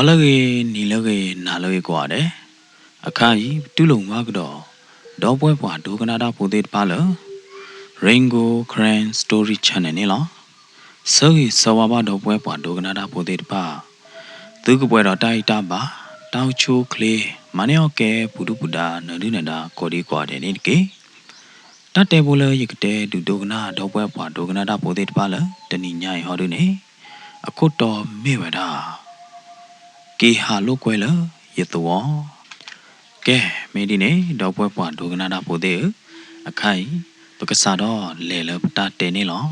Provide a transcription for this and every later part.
ဝါလကေနီလကေနာလကေကွာတဲ့အခါကြီးတူလုံမကတော့ဒေါ်ပွဲပွားဒုကနာတာပိုသေးပါလ Raingo Grand Story Channel နဲ့လားစောကြီးစောဝါဘာဒေါ်ပွဲပွားဒုကနာတာပိုသေးပါသူကပွဲတော့တိုက်တာပါတောက်ချိုးကလေးမနေော့ကဲပူဒူပူဒါနဒူနဒါကိုဒီကွာတဲ့နေကေတတ်တယ်ဘလရကတဲ့ဒုဒုကနာဒေါ်ပွဲပွားဒုကနာတာပိုသေးပါလတဏိညာဟောဒူနေအခုတော့မေဝဒါကေဟာလို့ကွယ်လရတော့ကဲမေဒီနေတော့ပွဲပွားဒုကနာတာပိုသေးအခိုင်ပကစားတော့လေလပတာတဲနေလော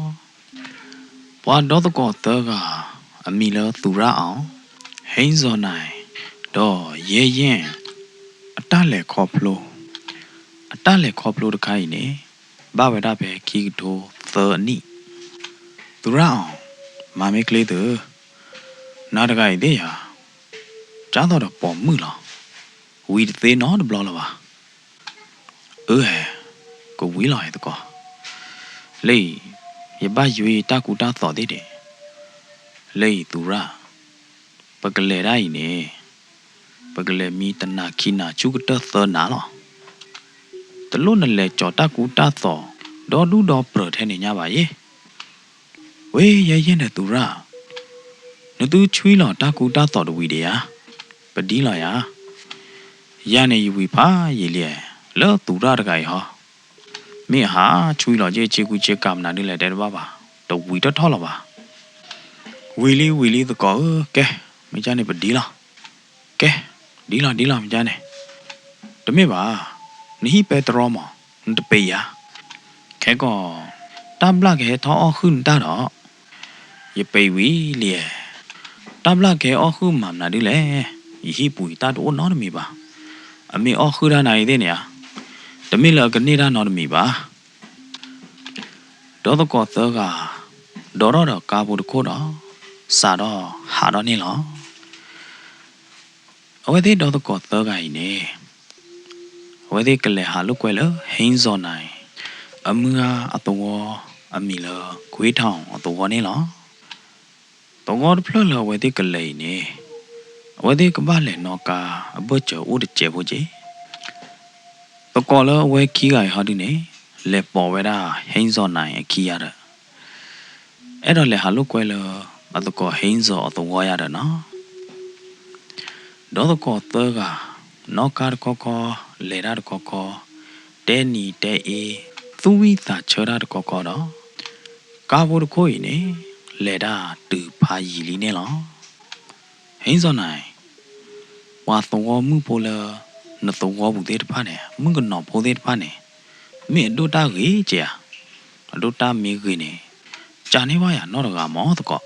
ပွားတော့ကောတော့ကအမီလသူရအောင်ဟိန်းစောနိုင်တော့ရဲရင်အတလေခေါ်ဖလိုတခိုင်နေဘဝဒပဲခီတိုသောနိသူရအောင်မမေကလေးသူနားတကိုင်သေးရကြားတော့ပေါ်မှုလားဝီသေးနော်ဘလောလာပါကိုဝီလာရတကောလေရပါရွေတကူတာသော်သေးတယ်လေသူရပကလေတိုင်းနေပကလေမီတနာခိနာချုကတသောနာလောတလို့နဲ့လေကြောတကူတာသော်ဒေါ်ဒူဒေါ်ပရထဲနေညပါရေဝေးရရင်တဲ့သူရနသူချွီးလောတကူတာသော်တဝီတရာပဒီလာယာရနေယူဝီဖာရေလေလောသူရတကိုင်ဟောမေဟာချွေးလောချေချေကူချေကမနာနေလေတဲ့ဘာပါတော့ဝီတော့ထောက်လာပါဝီလီတကောကဲမကြနေပဒီလာကဲဒီလာမကြနေတမေပါနိဟိပေတရောမတပေယာခဲကောတဘလကေထောအခုန်တာတော့ရပေဝီလေတဘလကေအခုမနာဒီလေဟိပူတာတော့နော်မီပါအမေအခုရနိုင်တဲ့နေရတမေလကနေရနော်မီပါဒေါ်ကောသောကဒေါ်တော့ကာဘူးတခုတော့စာတော့ဟာတော့နေလောအဝဲသေးဒေါ်ကောသောကကြီးနေအဝဲသေးကလေးဟာလုတ်ကွယ်လဟင်းစောနိုင်အမူအတော်အမီလခွေးထောင်အတော်နေလောတော့ဖလလဝဲသေးကလေးနေဝဒေကဘာလေနောကာအဘချေဦးတကျဲဖို့ကြီးပကောလဝဲခီးကဟာဒီနေလေပေါ်ဝဲတာဟင်းစောနိုင်အခီးရတဲ့အဲ့တော့လေဟာလုကွဲလအတကောဟင်းစောအတော်ရတဲ့နော်ဒေါ်ကောသောကနောကာကောလေရကောတဲနီတဲအေသူဝိသာချရကောတော့ကာဘူတခိုးနေလေတာတူဖာရီလီနေလောဟင်းစောနိုင်ဝါသောမှုပိုလနသောဘူးတဲ့ဖာနေမငနောပိုတဲ့ဖာနေမေဒိုတာကြီးကြာဒိုတာမီကြီးနေဂျာနေပါရနော်တကမောတကော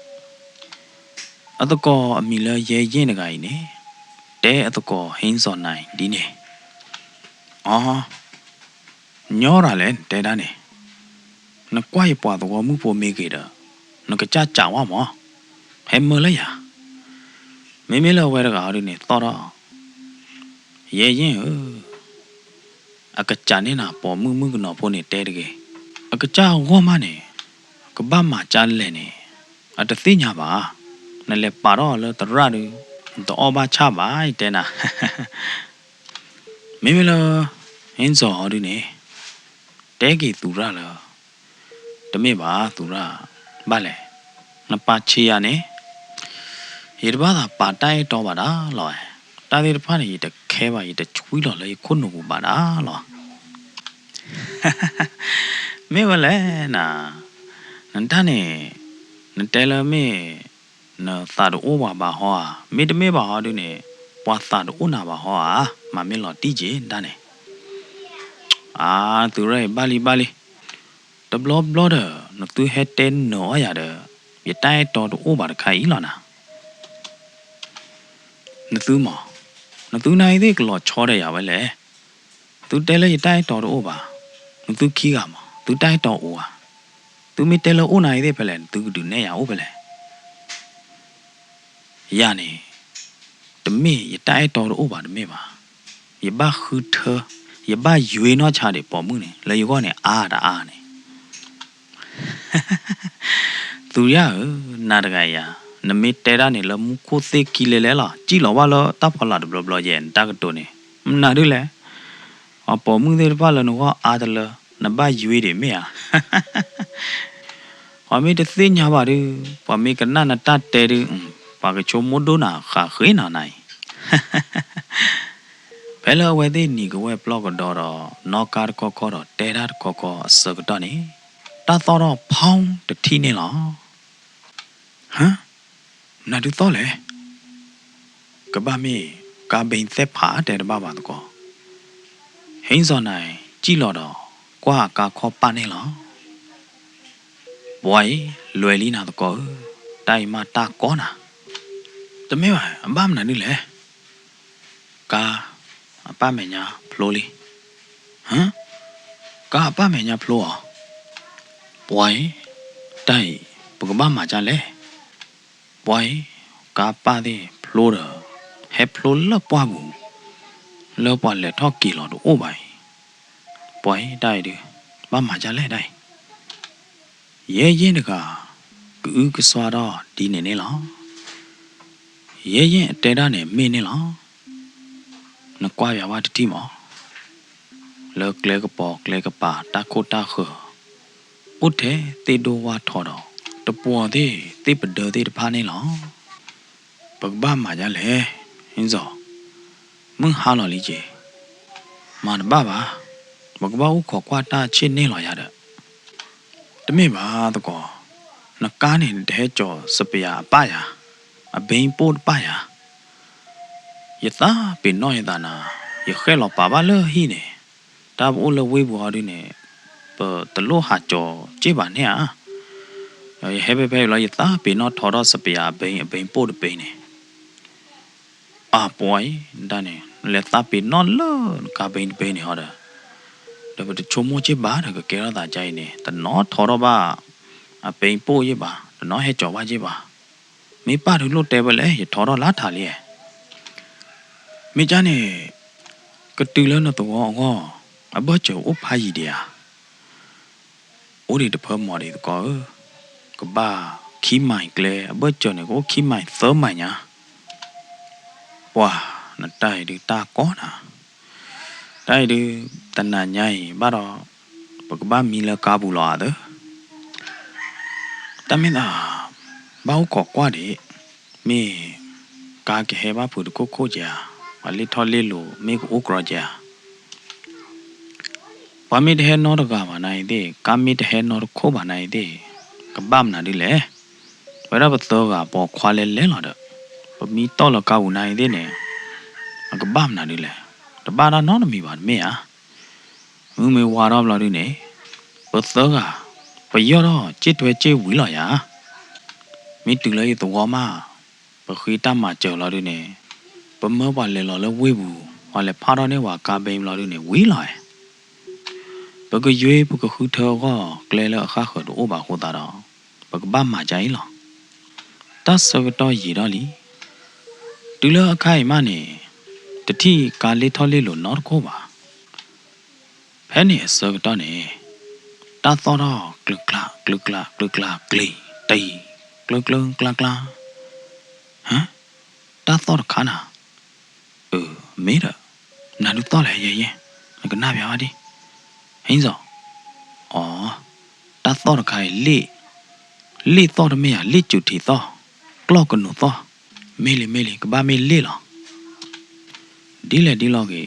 အတကောအမီလရဲရင်တကကြီးနေတဲအတကောဟင်းစောနိုင်ဒီနေအော်ညောရလဲတဲတာနေနကွာရပွားသောမှုပိုမေကြီးတာနကကြကြဝါမောဟဲမလဲရမေမေလဝဲတကားရနေတော့ရဲရင်အကကြနေနာပေါ်မှုကနော်ဖို့နေတဲတကယ်အကကြဝမနေကဘာမှကြားလဲနေအတသိညာပါနလဲပါတော့လတရရတော့ဘာချပါတဲနာမေမေလဟင်းစောရနေတဲကြီးသူရလားတမေပါသူရဘာလဲနပါချီရနေရေတဘာသာပါတိုင်းတော့ပါလားလောတာဒီတဖာနေတခဲပါရတချွေးလော်လေခုနကူပါလားလောမေဝလဲနာနန်တနေနတဲလမေနသာတော့ဝါပါဟောမေတမေပါဟောဒီနေပွာသာတော့နာပါဟောမမေလောတီကြီးတန်းနေ သူရဲဘာလီတဘလော့ဘလော့ဒါနသူဟက်တန်နော်ရတဲ့ရတိုင်တော်တို့ဘာတခိုင်လာနာနသူနိုင်တဲ့ကလော့ချောတဲ့ရပဲလေသူတဲလေရတိုင်တော်တို့ဘာနသူခီးကမသူတိုင်တော်အိုဟာသူမီတဲလို့အိုနိုင်တဲ့ဖလဲသူဒူနေရအိုဖလဲရနေတမေရတိုင်တော်တို့ဘာတမေပါရဘခူထရဘရွေနော်ချတယ်ပေါ်မှုနေလေရောနဲ့အားနေသူရနာတကရနမေတဲရနေလမကိုသိကီလေလဲလားကြည်လောပါလောတပ်ဖလာဘလဘလရဲ့တကတိုနေနာရလေအပေါ်မှုတွေပါလနော်အားတယ်နဘရွေတယ်မေဟာအမေတသိညာပါရပမေကနနတတဲရပါကချုံမဒိုနာခါခေနာနိုင်ဘယ်လိုဝဲတဲ့နီကဝဲဘလော့ကတော့နော်ကာကောတော့တဲရကောစကတော့နေတာတော့ဖောင်းတတိနေလားဟမ်နာဒူတော့လေကဘာမီကာဘိန်သက်ဖာတဲ့တဘာပါတော့ဟင်းစောနိုင်ကြည့်လို့တော့ကွာကာခေါ်ပါနေလားဘွိုင်းလွယ်လီနာတော့တိုင်မတာကောနာတမဲပါအမမနာနေလေကာအပမညာဖလိုလီဟမ်ကာအပမညာဖလိုอ่ะဘွိုင်းတိုင်ပကဘာမှာကြလဲဘွိုင်းကာပါတဲ့ဖလိုတော့ဟဲဖလိုလပွားဘူးလောပွားလက်ထောက်ကီလောတော့အိုးပိုင်ဘွိုင်းတိုင်ဒီဘာမှာကြလဲတိုင်ရဲရင်တကကူကစွာတော့ဒီနေနေလားရဲရင်အတဲတာနဲ့မင်းနေလားနကွာပြဝတတိမောလောကလေကပေါ်ကလေကပါတာခိုတာခဥထဲတေဒိုဝါထော်တော့တပွန်သေးတေပဒေသေးတဖာနေလားပကဘာမှာကြလဲဟင်းစောမင်းဟာလော်လီကြီးမနဘာပါပကဘာဥခေါ်ကွာတာချင်းနေလော်ရတဲ့တမေပါတကောနကားနေတဲ့ကြောစပယာအပယာအဘိန်ပို့ပယာယသာပင်နောယတာနာယခဲလောပါပါလဟိနေတာဘူလဝေဘူဟာဒီနေပတလို့ဟာကြောကြည့်ပါနဲ့ဟာဟဲဘဲလာယသာပင်နောထော်တော့စပယာအဘိန်ပို့တပိန်နေအပွိုင်းဒါနေလက်သာပင်နောလောကဘိန်ပိန်နေဟောတာဒါဘတချုံမချစ်ပါတကကဲရတာကြိုင်နေတနောထော်တော့ပါအဘိန်ပို့ရပါတနောဟဲကြောပါကြည့်ပါမေပါတို့လို့တဲပဲလေထော်တော့လာထားလေမိကြနေကတူလနတော့ငေါအဘချေဥဖာကြီးတည်းအိုဒီတဖမော်ဒီကောကဘာခီမိုင်ကလေအဘချေနေကိုခီမိုင်သောမိုင်ညာဝါနတိုင်ဒီတာကောနာတိုင်ဒီတနာညိုင်ဘာတော့ဘကဘာမီလကာဘူးလာတဲ့တမင်သာဘောက်ကောကွာဒီမေကာကဟေဘာဖူဒကိုခိုကြာအလီထော်လေးလိုမေကိုအိုကရကြာဝါမီတဟဲနော်တကပါနိုင်တဲ့ကာမီတဟဲနော်ခိုးပါနိုင်တဲ့ကပမနာဒီလေဝရဘသောကပေါ်ခွာလဲလဲလာတော့ပမီတော့လကောက်နိုင်တဲ့နေကပမနာဒီလေတပါနာနော်နမီပါမေဟာမူမေဝါတော့လာဒီနေဘသောကပယောတော့ကြစ်တွေကြစ်ဝီလာရမိတူလေတော့မပခိတမကြော်လာဒီနေပမောပါလေလော်လဝေးဘူးဟောလေဖာတော်နဲ့ဝါကာဘိန်လော်ဒီနေဝီလာပကရွေးပကခုထောကကလဲလအခါခဒိုဘာဟိုတာတော့ပကဘာမှာကြိုင်လောတတ်စကတော့ရည်တော့လီတူလအခိုင်မနေတတိကာလေးထောလေးလို့နော်ကိုပါဖဲနေစကတော့နေတတ်တော့ကလကလကလကလကလကလကလီတေးကလကလကလကလဟမ်တတ်တော့ခါနာမေးတော့နာလူတော့လေရဲ့ကနာပြာဒီဟင်းစောတတ်တော့ခိုင်လေတော့မေးရလေကျူတီတော့ကလော့ကနုတော့မေးလေကဘာမေးလေလားဒီလေဒီလောကေ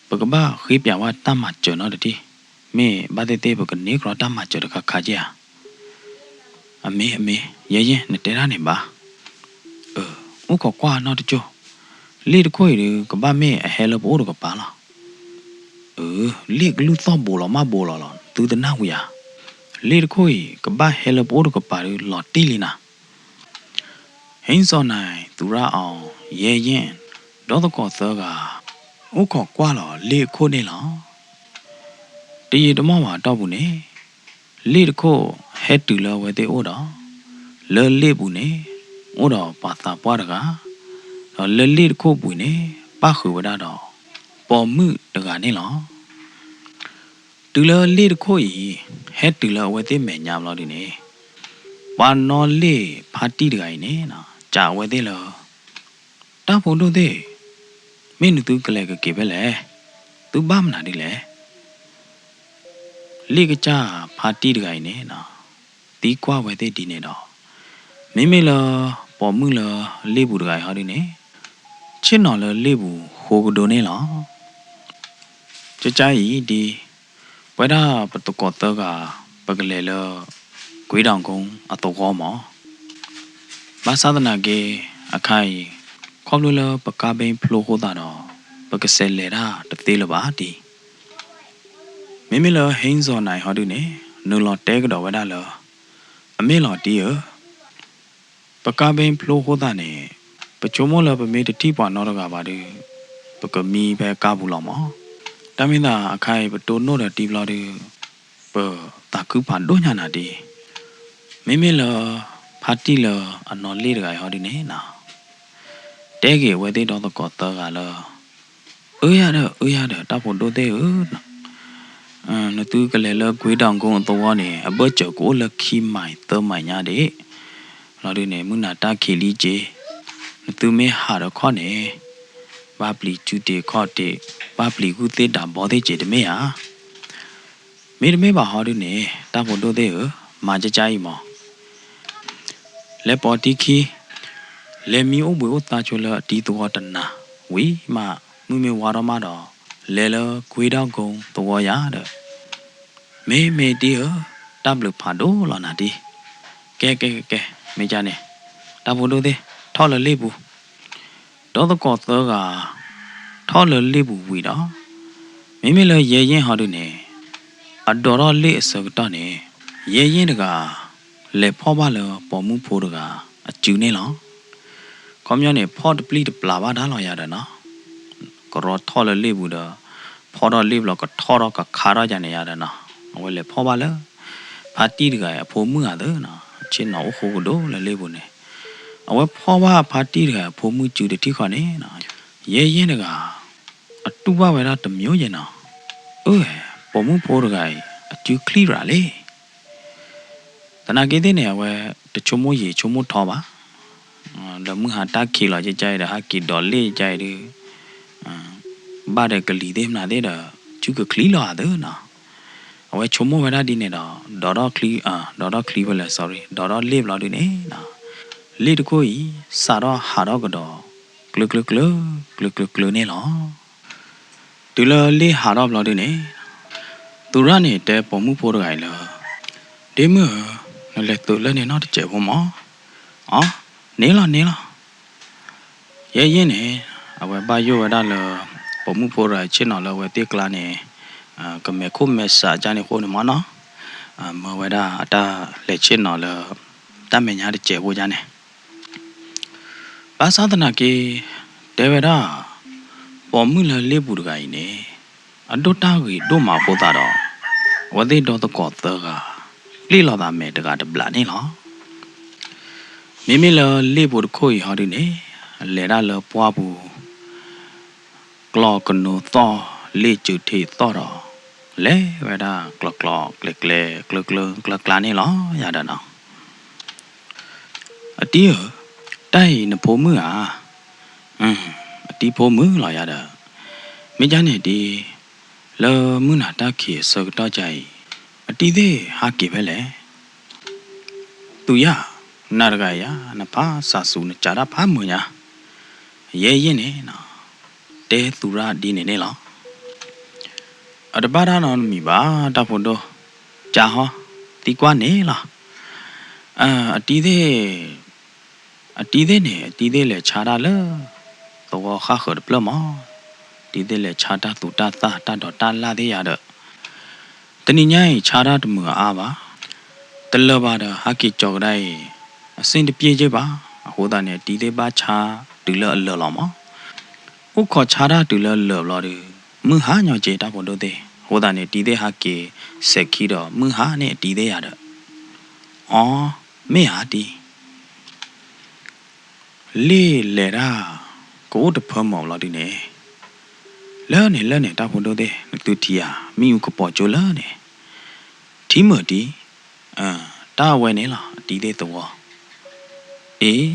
ပကဘာခိပြဝတမချောနော်တတိမေဘာတဲ့ပကနေကရတမချောတခါကြအမေရဲ့နဲ့တဲရနေပါဥကောကွာနော်တချို့လေတခွေကဘာမေအဟဲလဘိုးကပါလား လေကလူသောဘောလာမဘောလာလာသူတနာဝရလေတခွေကဘာဟဲလဘောကပါလော်တီလီနာဟင်းစောနိုင်သူရအောင်ရဲရင်ဒေါ်တကောသောကဥခောကွာလော်လေခိုးနေလော်တရီတမောမှာတော့ဘူးနေလေတခိုးဟဲတူလော်ဝဲတဲ့ဩတော်လဲလေဘူးနေဩတော်ပါသာပွားတကားလဲလေတခိုးဘူးနေပါခုဝဒတော့ပေါ်မှုတကနေလော်တူလော်လေတခိုးဤဟဲတူလော်ဝဲတဲ့မဲညာမလို့ဒီနေဝါနော်လေဖာတီတကိုင်နေနော်ကြာဝဲသေးလောတာဖုန်တို့သေးမင်းတို့ကလေးကကေပဲလေသူဘာမနာဒီလေလေကကြာဖာတီတကိုင်နေနော်တီကွာဝဲသေးဒီနေတော့မိမိလောပေါ်မှုလောလေဘူးတကိုင်ဟောဒီနေချစ်နော်လောလေဘူးဟိုကဒိုနေလောကြကြဤဒီဝဲတာပတကောတော့ကပကလေလောကွေးတောင်ကုန်းအတော့ကောမောဘာသာဒနာကေအခိုင်ခေါပလူလပကဘိန်ဖလိုဟောတာတော့ပကဆဲလေတာတသေးလပါတီမိမိလဟင်းစောနိုင်ဟောတုနေနူလောတဲကတော့ဝဒလောအမေလောတီရပကဘိန်ဖလိုဟောတာနေပချုံမလပမေတတိပွားနော်တော့ကပါတူပကမီပဲကဘူးလောမောတမင်းသာအခိုင်ပတိုနို့တဲ့တီဘလောတူပတာကုဖန်ဒိုညာနာတီမိမိလဖာတီလအနော်လေးတကဟောဒီနေနာတဲကေဝဲသေးတော့ကောတော့ကလောအေးရတဲ့တပ်ဖို့တို့သေးဦးနတူကလေးလကွေးတောင်ကုန်းတော့နေအဘချကိုလခီမိုင်တော့မိုင်ညာတဲ့လော်ဒီနေမနာတာခီလီဂျေနတူမဲဟာတော့ခေါနေဘာပလီကျူတေခေါတေဘာပလီကူသေးတာဘောသေးဂျေတမဲဟာမေတမဲပါဟောဒီနေတပ်ဖို့တို့သေးဦးမာကြကြကြီးမောလေပေါ်တီခီလေမီအိုဘွေတာချိုလာတီတော်တနာဝီမမူမီဝါရမတော့လေလခွေးတောင်ကုံတော်ရတဲ့မေတီဟတပ်လူဖာဒိုလာနာတီကဲမေကြနေတဘလို့သေးထော်လလေးဘူးဒေါ်တကောသောကထော်လလေးဘူးဝီတော့မိမိလည်းရဲရင်ဟောတုနေအတော်တော်လေးအစကတော့နေရဲရင်တကလေဖောပါလပေါ်မှုဖို့တကအကျူနေလောခေါမျိုးနေဖောတပလီတပလာပါဒါလောရတယ်နော်ကောထော်လလေးဘူးတော့ဖောတော့လေးဘလောကထော်တော့ကခါရကြနေရတယ်နော်ဝဲလေဖောပါလဖာတီတကအဖို့မှုရတယ်နော်ချင်းတော့ဟိုတို့လေလေးဘူးနေအဝဲဖောပါဖာတီတကအဖို့မှုကျူတတိခေါနေနော်ရဲရင်တကအတူပါဝဲတာတမျိုးရင်နော်ပေါ်မှုဖို့တကအကျူခလီရာလေတနာကေတဲ့နေဝဲတချုံမိုးရေချုံမိုးထောပါလမှုဟာတာခီလာကြကြရဟာကီဒေါ်လေးကြရဘာတဲ့ကလီတဲ့မနာတဲ့တော့ကျူကခလီလာတဲ့နော်အဝဲချုံမိုးဝဲတာဒီနေတော့ဒေါ်တော့ခလီပဲလေ sorry ဒေါ်တော့လေးဘလာဒီနေနော်လေးတကိုကြီးစာတော့ဟာတော့ကတော့ဂလုနေလောတူလလေးဟာတော့ဘလာဒီနေသူရနေတဲ့ပုံမှုဖို့ရိုင်လားဒီမလေတူလည်းနေတော့ကြဲဖို့မောနေလားရဲရင်နေအဝဲပါယောဝဒါလပုံမှုဖို့ရိုင်ချင်းတော့လဝဲတေကလာနေကမေခုမေစာကြနေခိုးနေမနော်မဝဲဒါအတာလက်ချင်းတော့လတမညာတဲ့ကြဲဖို့ကြနေဘာသာသနာကေဒေဝဒါပေါ်မှုလလေးဘူးတကိုင်းနေအတုတာကြီးတို့မှာပို့တာတော့ဝသိတော့တော့ကောတော့ကလိလောတာမဲတကတပလာနေလောမိမိလလေးဘူးခိုးဟောဒီနေလေရလပွားဘူးကလောကနုတော့လေးကျူထေတော့တော့လေဝဒါကလကလာနေလောရတာနော်အတီးတိုင်နဖို့မှုဟာအတီးဖို့မှုလာရတာမင်းကြနေဒီလောမှုနာတခေစောတော့ကြိုင်အတီးသေးဟာကေပဲလေသူရနာရကရနဖာစာစုနကြတာဖာမွညာရဲရင်နေနော်တဲသူရဒီနေနေလောအတပါဒနာမီပါတဖို့တော့ကြာဟောတီကွာနေလားအတီးသေးလေခြားတာလေတော့ခါခရပလမ ဒီတဲ့လေခြားတာတူတာတာတာတော့တာလာသေးရတော့တနည်းညိုင်းခြားတာတမှုအားပါတလပါတော့ဟာကီကြော်တိုင်းအစင်တပြေးကြပါဟိုတာနဲ့ဒီတဲ့ပါခြားတူလအလော်လော်မဥခေါ်ခြားတာတူလလော်လော်ဒီမဟာညောကျေတာဖို့တို့တဲ့ဟိုတာနဲ့ဒီတဲ့ဟာကီစက်ခီတော့မဟာနဲ့ဒီတဲ့ရတော့အော်မေဟာဒီလေးလေရာကိုတဖမောင်လာဒီနေလဲနေတာဖို့တို့တဲ့တူတီယာမိဦးကပေါ်ကြလာနေဒီမဒီတာဝဲနေလားအတီးသေးတော့အေး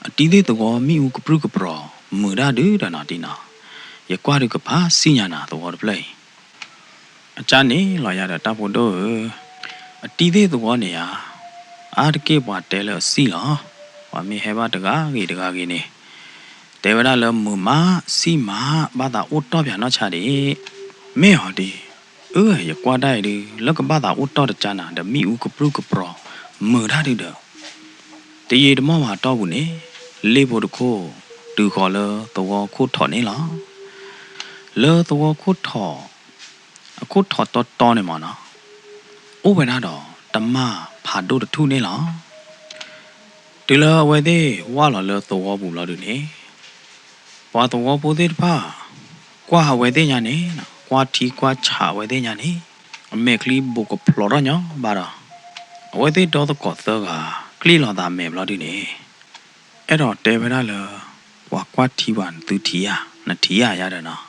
အတီးသေးတော့မိဦးကပရုကပရမူရာဒူဒနာတီနာရကွာရကပါစီညာနာတော့ပလေအချာနေလာရတာဖို့တို့အတီးသေးတော့နေရအာတကေဘွားတဲလစီလားဝါမီဟဲဘာတကားကြီးနေတေဝရလမူမစီမာဘာသာအိုတော့ပြန်တော့ချတယ်မေဟော်ဒီရကွာတိုက်ဒီလက်ကဘာသာအိုတော့တချနာဒမီဦးကပရုကပရမူရာဒီတော့တရေဓမ္မမှာတော့ဘူးနေလေးဖို့တခိုးတူခေါ်လတော့ခိုးထော်နေလားလောတော့ခိုးထော်အခုထော်တော့နေမှာနော်ဥပနာတော့တမဖာတို့တထုနေလားဒီလောဝဲသေးဝါလောတော့ဘူးလားဒီနေဝါတော့ပိုသေးတပါကွာဝဲသေးညာနေကွာထီကွာချဝဲသေးညာနေအမေကလီဘုကဖလော်ရညဘာရာဝဲသေးတော့ကောသောကကလီလော်တာမဲဘလော်ဒီနေအဲ့တော့တေဗရလဝါကွာထီဝန်သူထီယာနထီယာရတယ်နော်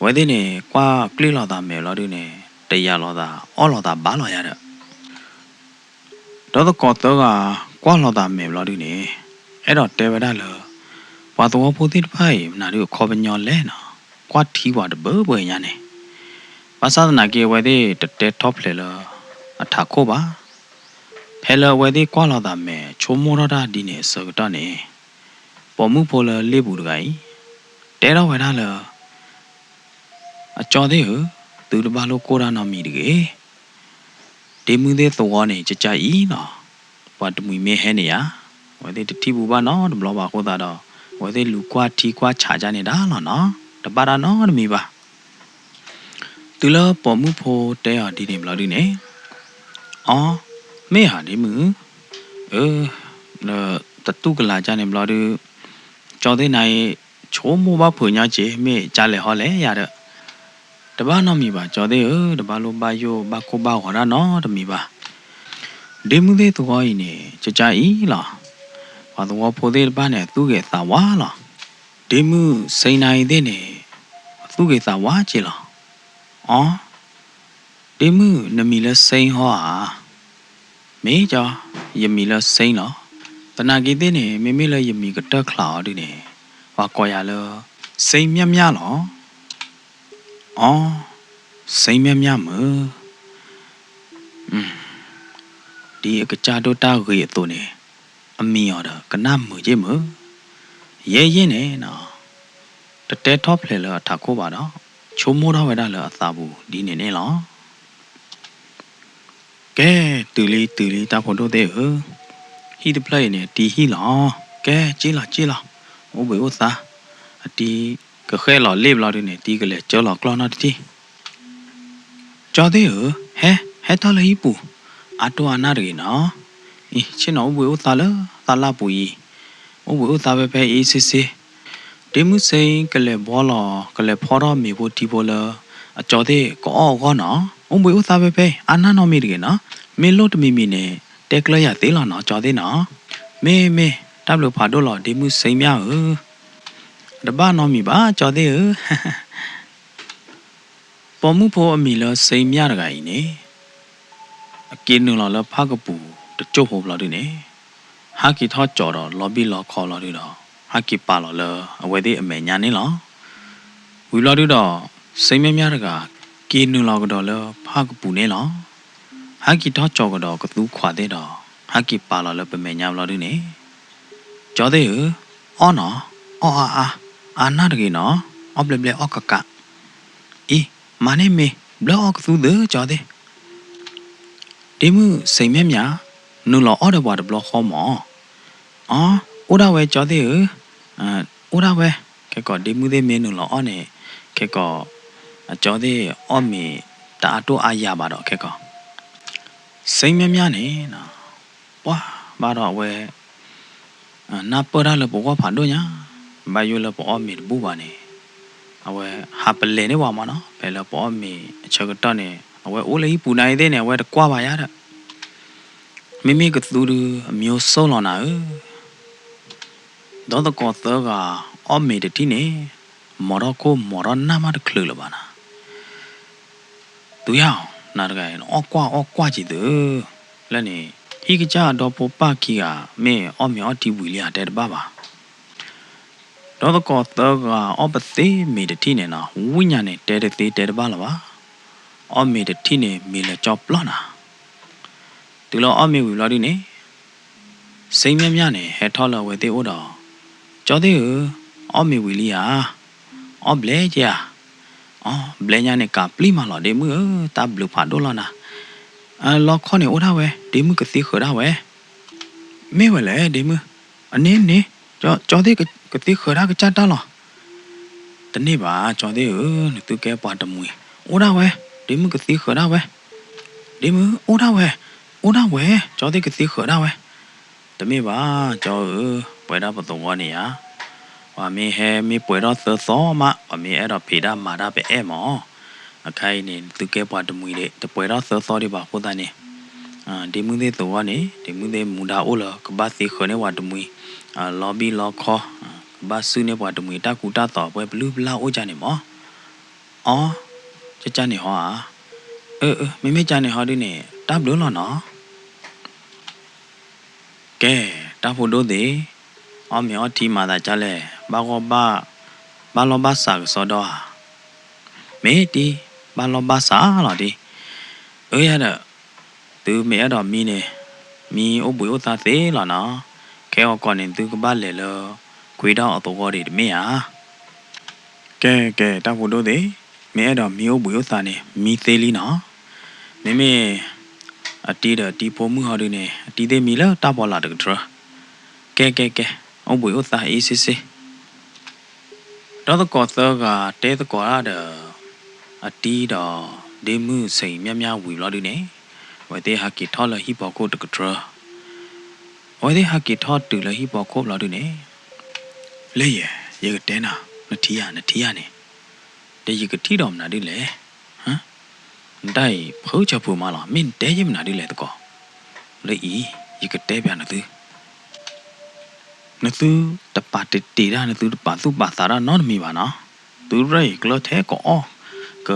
ဝဲသေးနေကွာကလီလော်တာမဲဘလော်ဒီနေတရားလော်တာအော်လော်တာဘာလော်ရတဲ့တော့ကောသောကကွာလော်တာမဲဘလော်ဒီနေအဲ့တော့တေဗရလဝါတော့ပိုသေးတဖိုင်နာရီကိုခေါ်ပညော်လဲနော်ကွာထီဝါတဘဘွေညာနေဘာသာနာကေဝဲသေးတဲထော့ဖလေလအထာခိုပါဖဲလဝဲသေးကွာလာတာမဲချိုမောရတာဒီနေစေတော့နေပေါ်မှုပေါ်လလေးဘူးတကိုင်တဲတော့ဝဲတာလအကျော်သေးဟသူတပါလို့ကိုရာနာမီတကေဒီမှုသေးတော့နေကြကြဤနော်ဘာတမီမဲဟဲနေရဝဲသေးတတိဘူးပါနော်ဘလောပါခိုးတာတော့ဝဲသေးလူကွာထီကွာခြာကြနေတာနော်တပါတာနော်မီပါသူလပေါ်မှုဖို့တဲဟာဒီနေမလားဒီနေအော်မေဟာဒီမူတတုကလာကြနေမလားဒီကျော်သေးနိုင်ချိုးမိုးပါဖွညာချေမေကြားလေဟောလေရတဲ့တပါနော်မီပါကျော်သေးတပါလိုပါယိုဘာကိုပါဟောတာနော်တမီပါဒီမှုသေးတော့ဤနေကြကြဤလားဘာတော့ဖို့သေးတပါနဲ့သူ့ရဲ့သာဝါလားဒီမှုစိန်နိုင်သေးနေသူ့ကိစ္စဝါချီလားအော်ဒီမှုနမီလဲစိန်ဟောမေးကြယမီလဲစိန်လားတနာကြီးသေးနေမေမေလဲယမီကတက်ခလာဒီနေဝါကောရလဲစိန်မြတ်မြလားအော်စိန်မြတ်မြမဒီအကကြတော့တာခေအတူနေအမီရတာကနမှုကြီးမရဲရင်နေနော်တတဲထော့ဖလေလထာခိုးပါတော့ချိုးမိုးတော့ဝဲတာလအသာဘူးဒီနေနေလားကဲတူလီတာဖို့တို့တဲ့ဟဟီတပလိုက်နေတီဟီလားကဲကြည်လားဟိုဘေဥသာအတီကခဲလော်လေးဘလော်ဒီနေတီကလေးကျော်လော်ကလော်နာတီကျော်သေးဟဲတော်လေးပူအတောအနာရည်နော်ချင်းတော့ဘေဥသာလားသာလာပူကြီးဟိုဘေဥသာပဲအေးစစ်စစ်ဒီမှုစိန်ကလေးဘောလာကလေးဖော်ရမီဖို့ဒီဘောလာအကျော်သေးကောနော်အုံးဘွေဥစားပဲအာနာနော်မီတကေနော်မင်းလို့တမီနဲ့တက်ကလရသေးလားနော်ကျော်သေးနော်မေတပ်လို့ဖာတော့လောဒီမှုစိန်မြတပနော်မီပါကျော်သေးပေါ်မှုဖို့အမီလောစိန်မြတကကြီးနေအကင်းနူလောဖာကပူတကျုပ်ဟိုဘလာဒီနေဟာကီထောကျော်တော့လော်ဘီလော်ခေါ်လော်ဒီတော့ဟာကီပါလော်လအဝဲသေးအမေညာနေလောဝီလော်ဒီတော့စိန်မြတကကင်းနူလောကတော့လောဖာကပူနေလောဟာကီထောကျော်ကတော့ကသူးခွာသေးတော့ဟာကီပါလော်လပမေညာလော်ဒီနေကျော်သေးအော်နော်အော်အာနာတကေနော်အော်ပလေအော်ကကအေးမနေမေဘလော့ကသူးသေးကျော်သေးဒီမှုစိန်မြနူလောအော်ဒဘွားဘလော့ခေါ်မောအော်ဦးရဝဲကျော်သေးဦးရဝဲကဲကောဒီမှုသေးမင်းနူလောအော်နေ ခေကောကျော်သေးအော့မီတာတိုးအားရပါတော့ခေကောစိတ်မြနေနော်ပွားဘာတော့ဝဲနာပရလဘောဖာတို့ညာဘာယူလဘောမီဘူပါနေအဝဲဟာပလေနေဝါမနော်ဘယ်လဘောမီအချက်တော့နေအဝဲအိုးလေးပူနိုင်သေးနေဝဲကွာပါရတဲ့မိမိကသူအမျိုးဆုံးလောနာတော့တော့ကောတော့ကအော်မီတတိနေမော်ရိုကိုမော်ရနာမတခလလပါနာသူယောနာတကယ်အော်ကွာကြည့်တယ်လည်းနေဟိကကြတော့ပပကီကမင်းအော်မြော်တီဝီလျာတဲ့ပါပါတော့တော့ကောတော့ကအော်ပသေးမီတတိနေနော်ဝိညာဉ်နဲ့တဲတဲ့ပါလားပါအော်မီတတိနေမီလကြောပလနာဒီလိုအော်မီဝီလာဒီနေစိတ်မြနေဟဲထော်လဝဲသေးဦးတော့ကျော်သေးအော်မီဝီလီယာအော်ဘလဲကြအော်ဘလဲညာနဲ့ကပလီမာလော်ဒေမှုတာဘလူဖာဒိုလာနာလော်ခေါနေဦးထားဝဲဒေမှုကတိခရဝဲမေဝလဲဒေမှုအနေနေကျော်သေးကတိခရကချတာလောတနေ့ပါကျော်သေးသူကဲပွားတမွေဦးထားဝဲဒေမှုကတိခရဝဲဒေမှုဦးထားဝဲကျော်သေးကတိခရဝဲတမေပါကျော်ပွဲတာပတော်ဝနေရဝါမေဟဲမေပွဲတော့သောမဝါမေအဲ့တော့ဖေတာမာတာပဲအဲ့မောအခိုင်နေသူကဲပွားတမွေတဲ့တပွဲတော့သောဒီပါဖို့တန်းနေဒီမှုသေးတော်နေဒီမှုသေးမူတာအိုလကဘာစီခနေဝါတမွေလော်ဘီလော်ခေါ်ဘာစုနေပွားတမွေတကူတာတော့ပွဲဘလူးဘလာအိုကြနေမောအော်ကြနေဟောမေကြနေဟောဒီနေတပ်လို့နော်ကဲတာဖို့တို့သည်အော်မြော်တီမာတာကြလဲဘာလောဘာစာစောတော့မေတီဘာလောဘာစာလားဒီရတဲ့သူမေတော့မီနေမီအဘွေဥသားသေးလားနော်ခဲကောနေသူကဘာလဲလောခွေတော့အတော်တွေမေဟာကဲတာဖို့တို့သည်မေတော့မီအဘွေဥသားနေမီသေးလီနော်မေအတီးတီပိုမှုဟော်ဒီနေအတီးသေးမီလားတာပေါ်လာတကထကဲအဘွေဥသားအေးစစ်တော့ကောသောကတဲတကောရတဲ့အတီးတော့ဒေမှုစိန်မြဝီလို့ဒီနေဝဲတဲ့ဟာကီထော်လဟီပေါ်ကိုတကထဝဲတဲ့ဟာကီထော်တူလဟီပေါ်ကိုလို့ဒီနေလေရေကတဲနာနထီရနေတဲရေကထီတော်မနာဒီလေဟမ်တိုင်ဖိုးချဖို့မလားမင်းတဲရမနာဒီလေတကောလေရေကတဲပြန်နေသူနသူတပါတီရာနသူတပါသူပါသာရာနော်မီပါနော်သူရဲကလထဲကောက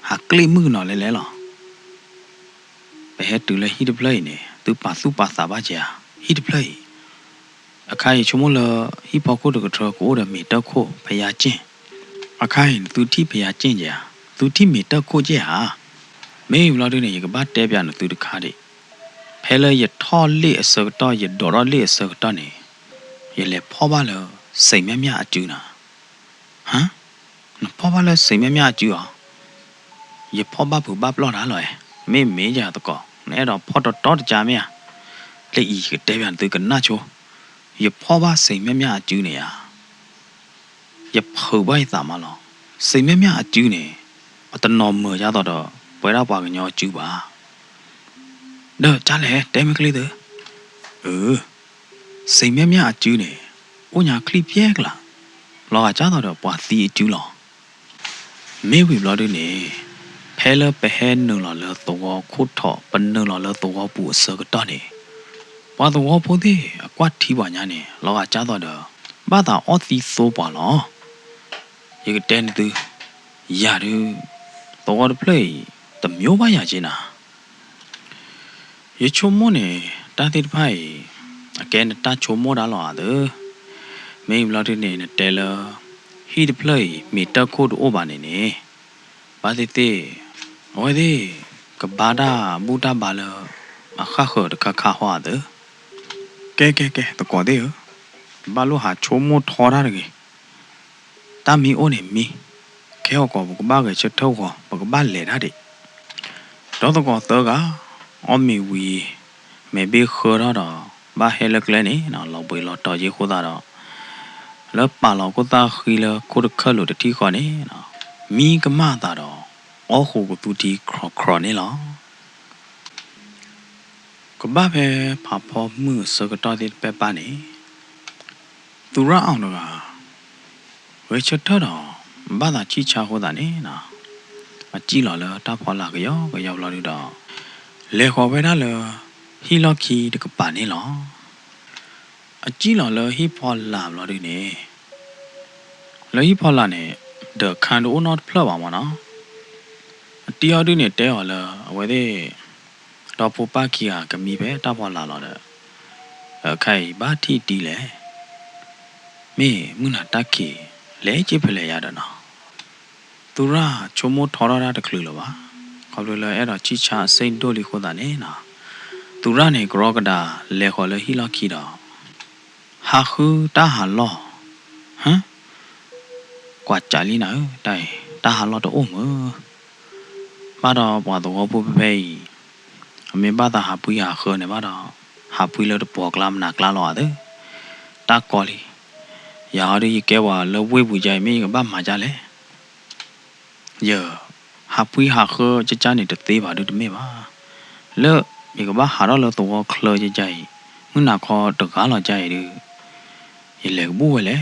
ဟာကလီမှုနော်လဲလားဘယ်တူလဲဟီဒပလေးနေသူပါသူပါသာပါကြာဟီဒပလေးအခိုင်ချုံမလဟီပေါကိုတကထကိုရမီတက်ခိုဖယာချင်းအခိုင်သူတိဖယာချင်းကြာသူတိမီတက်ခိုကြာမေးဘလာတွေနေကဘာတဲပြနသူတခါဒီဖဲလဲရထော်လေးအစတော့ရဒေါ်လေးအစတော့နေရလေဖောပါလို့စိတ်မြအကျူးနာဟမ်ဖောပါလို့စိတ်မြအကျူးအောင်ရဖောပါဘူးဘာပလော့တာလောမေးကြတော့ကောနဲတော့ဖောတော့ကြမရလေဤကတဲပြန်သူကနာချိုရဖောပါစိတ်မြအကျူးနေရရဖောပါသာမလို့စိတ်မြအကျူးနေအတနော်မရတော့ပွဲတော့ပါကညောကျူးပါတော့ကြားလေတဲမကလေးတဲ့စိတ်မြအကျူးနေဦးညာခလိပြဲကလားလောကကြတော့ပွားသီအကျူးလောမေဝီဘလော်တွေနေဖဲလပဟဲနုလော်လောတော့ခုထောပနုလော်လောတော့ပူစကတော့နေပွားတော့ဖို့သေးအကွက်ထီပါညာနေလောကကြတော့ဘာသာအော်သီဆိုပါလောရေကတဲနေသူရရတော့ပလေတမျိုးပါရချင်းနာရေချုံမနေတာတိတဖိုင်အကဲတာချုံမတာလောမေးဘလော်တွေနေတဲလဟီဒပလေမီတခိုးတို့ဘာနေနေဘာတိတေဝဲဒီကဘာဒါဘူတာဘာလအခါခရခဟွာဒကဲတကောဒေဘာလို့ဟာချုံမထော်ရရတာမီအိုနေမီခဲဟောကောဘကဘာကချက်ထောက်ကောဘကဘာလေတာဒီတော့ကောတော့ကအမီဝီမေဘီခရတော့ဘာဟဲလကလဲနေနော်လောက်ပွေလောက်တော်ကြီးခိုးတာတော့လောပါလောကိုတာခီလကိုခလုတတိခေါနေနော် มีกมาตาดออ้อโหกตุดีครอนี่หรอกบ้าเพพาพอมือสกตอดิเปปานี่ตุระเอาดอกเวชเถอดอบ้าตาชีชาโหดานี่นะအကြည့်လာလဲတာဖော်လာကြောလာလို့တော့လေခေါ်ပဲလားဟီလော်ခီတကပါနေလောအကြည့်လာလဲဟီဖော်လာလို့ဒီနေလေဟီဖော်လာနေเดอะคันโดนอตဖလောက်ပါမနော်တရားဒီနေတဲော်လဲအဝဲတဲ့တော့ပူပါခီကမီပဲတာဖော်လာတော့တဲ့ခိုင်ဘာတီတီလဲမေမှုနာတက်ခီလဲကြည့်ဖလဲရတော့နော်သူရချုံမိုးထော်ရတာတကလူလောပါခေါ်လို့လဲအဲ့တော့ချီချာစိတ်တို့လီခိုးတာနေနော်သူရနေဂရောကတာလဲခေါ်လဲဟီလော်ခီတော့ဟာခူတာဟာလောဟမ်กว่าจ่าลีนะได้ตาหาเราตัวโอ้มือบ้าดอปวดตัวผู้เพ่ยมีบ้าตาหาปุยหาเขนในบ้าดอหาปุยแล้วตัวปวกลามหนักลาหล่อเด้อตากอลีอย่าได้แกว่าแล้วเว้ยบุญใจไม่กับบ้ามาจ้าเลยเยอะหาปุยหาเขจะจ้านี่จะตีบ่าดูดไม่บ้าเลิกมีกับบ้าหาเราแล้วตัวเคลใจมึงหนักคอตะกาหล่อใจดื้ออย่าเหลือบุ้ยเลย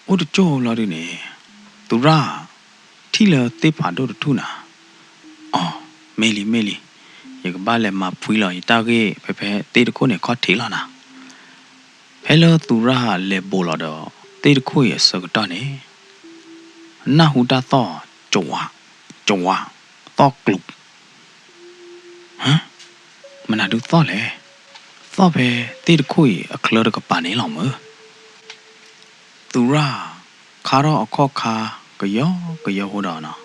โอ้ตัวโจ้เราดิเนี่ยตัวร่าที่เราเตะผ่านตัวทุน่ะอ๋อเมลีอย่างกับบ้านเลยมาพูดเราอีตาเก้เพ่เตะตะโคเนี่ยข้อเทแล้วนะเพ่เราตัวร่าเลยโบเราดอเตะตะโคရဲ့สกัดเนี่ยน่าหูตาต่อจังหวะต่อกลุ่มฮะมันน่าดูต่อเลยต่อเพ่เตะตะโคရဲ့เคลื่อนกับป่านนี้หรอมั้งသူရခါတော့အခော့ခါကြောဟိုတော့နော်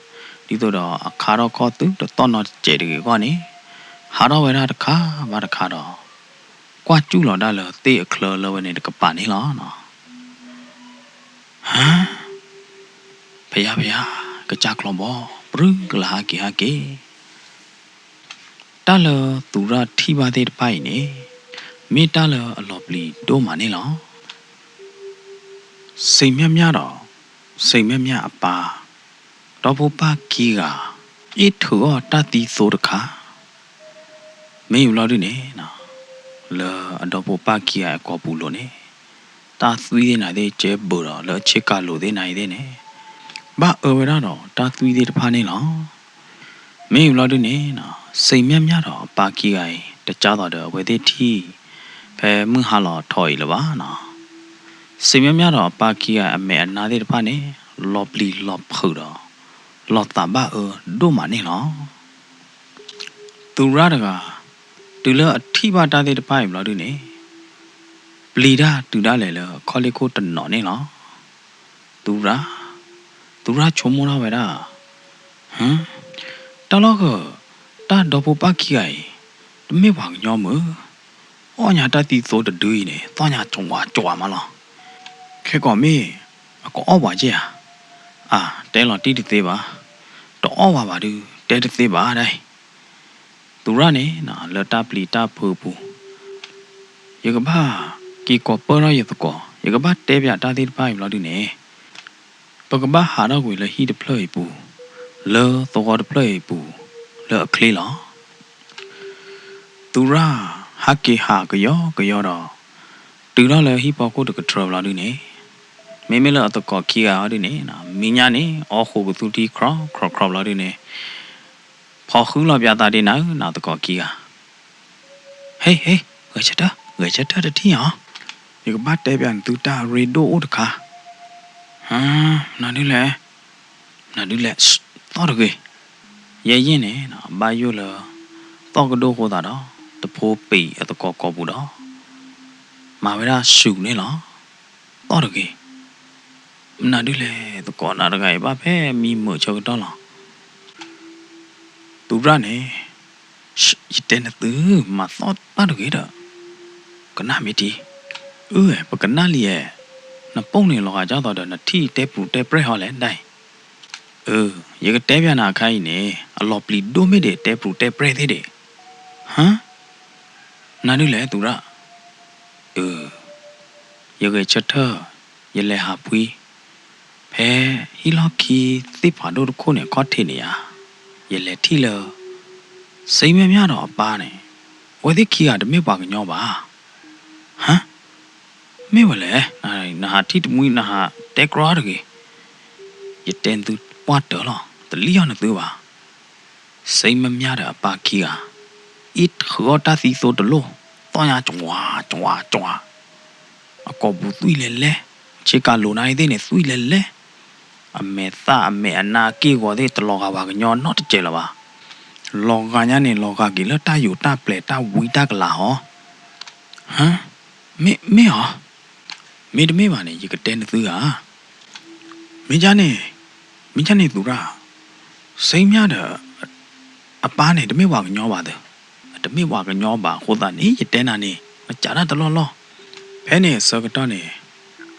ဒီတော့ခါတော့ခေါ်သူတော့နော်ကျဲတကေကောနိဟာတော့ဝဲတာတခါဘာတခါတော့ကွာကျူလော်ဒါလောတေးအခလလောဝဲနေတကပါနေလားနော်ဟမ်ဖယားကကြကလောဘောပရကလာကေတာလောသူရထိပါသေးတပိုင်နေမိတာလောအလော်ပလီတို့မနေလားစိတ်မြတော့စိတ်မြအပါတော့ဘပါကီကဤထောတတိဆိုတခါမင်းယူလာတယ်နော်လာတော့ဘပါကီကကောပူလို့နေတာသွေးနေတဲ့ကျဲဘူတော့လချစ်ကလို့တဲ့နိုင်တဲ့နေဘာဝရတော့တာသွေးတဲ့တဖာနေလားမင်းယူလာတယ်နော်စိတ်မြတော့ပါကီကတကြားတော့ဝဲတဲ့တီဖဲမဟာလာထော်ရလပါနော်စိတ်မြတော့ပါကီကအမေအနာတဲ့တဖာနေလော်ပလီလော်ဖူတော့လော်တာဘာဒိုမနေလားသူရတကတူလအထိပါတာတဲ့တဖာမလားဒီနေပလီဒါတူဒါလေလောခေါ်လေကိုတနော်နေလားသူရချုံမလာဝဲတာဟမ်တော်တော့ကတာတော့ပပါကီကတမေဘာညောမအော်ညာတတိသောတဒွေးနေတော့ညာကြွာမလားခဲကောမေအကောအော်ပါကြည့်အာတဲလော်တီတီသေးပါတော့အော်ပါတူတဲတသေးပါတိုင်းသူရနေနော်လတာပလီတာဖူပူရကဘာကီကောပေါ်ရရတကောရကဘာတဲပြတာသေးပါမလို့ဒီနေပကဘာဟာတော့ကိုလေဟီဒပလော့ပူလောတော့ဒပလော့ပူလောကလီလောသူရဟာကေဟာကယောတော့တူတော့လေဟီပေါ်ကိုတကထရလာဒီနေမေမေလာတော့ကော်ကီယာဒီနေနော်မင်းညာနေအော်ခိုကသူတီခရလာဒီနေဖော်ခူးလာပြတာဒီနောက်တော့ကော်ကီယာဟေးငွေချက်တာတတိယဒီကပတ်တဲပြန်သူတာရေဒိုအိုတခါဟာနာဒီလေတော့တကေရဲရင်နေနော်ဘာယိုလာတော့ကဒိုဟိုတာတော့တဖိုးပေအတကောဘူးတော့မာဝဲတာရှူနေလားတော့တကေနာဒီလေတော့ကောနာတကယ်ဘာဖဲမီမို့ချောတော့လားသူရနေရတဲ့နသူမသောတာတကေတော့ကနာမီတီပကနာလီရဲ့နပုံနေလောကကြတော့နတီတဲပူတဲပရက်ဟောလဲတိုင်းရေကတဲပြန်နာခိုင်းနေအလော်ပလီဒိုမီတဲ့တဲပူတဲပရက်သေးတယ်ဟမ်နာဒီလေသူရရေကချက်ထရလေဟာပွီ ဖဲဟီလော်ကီသိပါတို့ခုနဲ့ကော့ထီနေရရလေထီလစိတ်မများတော့အပါနဲ့ဝဲသိခီကတမေပါကညောပါဟမ်မေဝလေနာဟာထီတမွေးနာဟာတက်ဂရာတကေရတဲ့သူပွားတော်လားတလီရနသူပါစိတ်မများတဲ့အပါခီကít khó ta thì số đó luôn tao nhà chua à có bút tui lẹ chỉ cả lúa này thế này tui lẹ à mẹ na kia gọi thế tao lò gà cái nhon nó chết là ba lò gà nhá này lò gà kia là taอยู่ta ple ta vui ta cái là hả hả mẹ hả mẹ đứa mẹ bà này chỉ cái tên thứ à mẹ cha này tụi ra xây nhá đó à ba này đứa mẹ bà cái nhon bà đóတမေဝါကညောပါခိုးတာနေရတဲ့နာနေမကြတာတလောလောဖဲနေစောကတော့နေ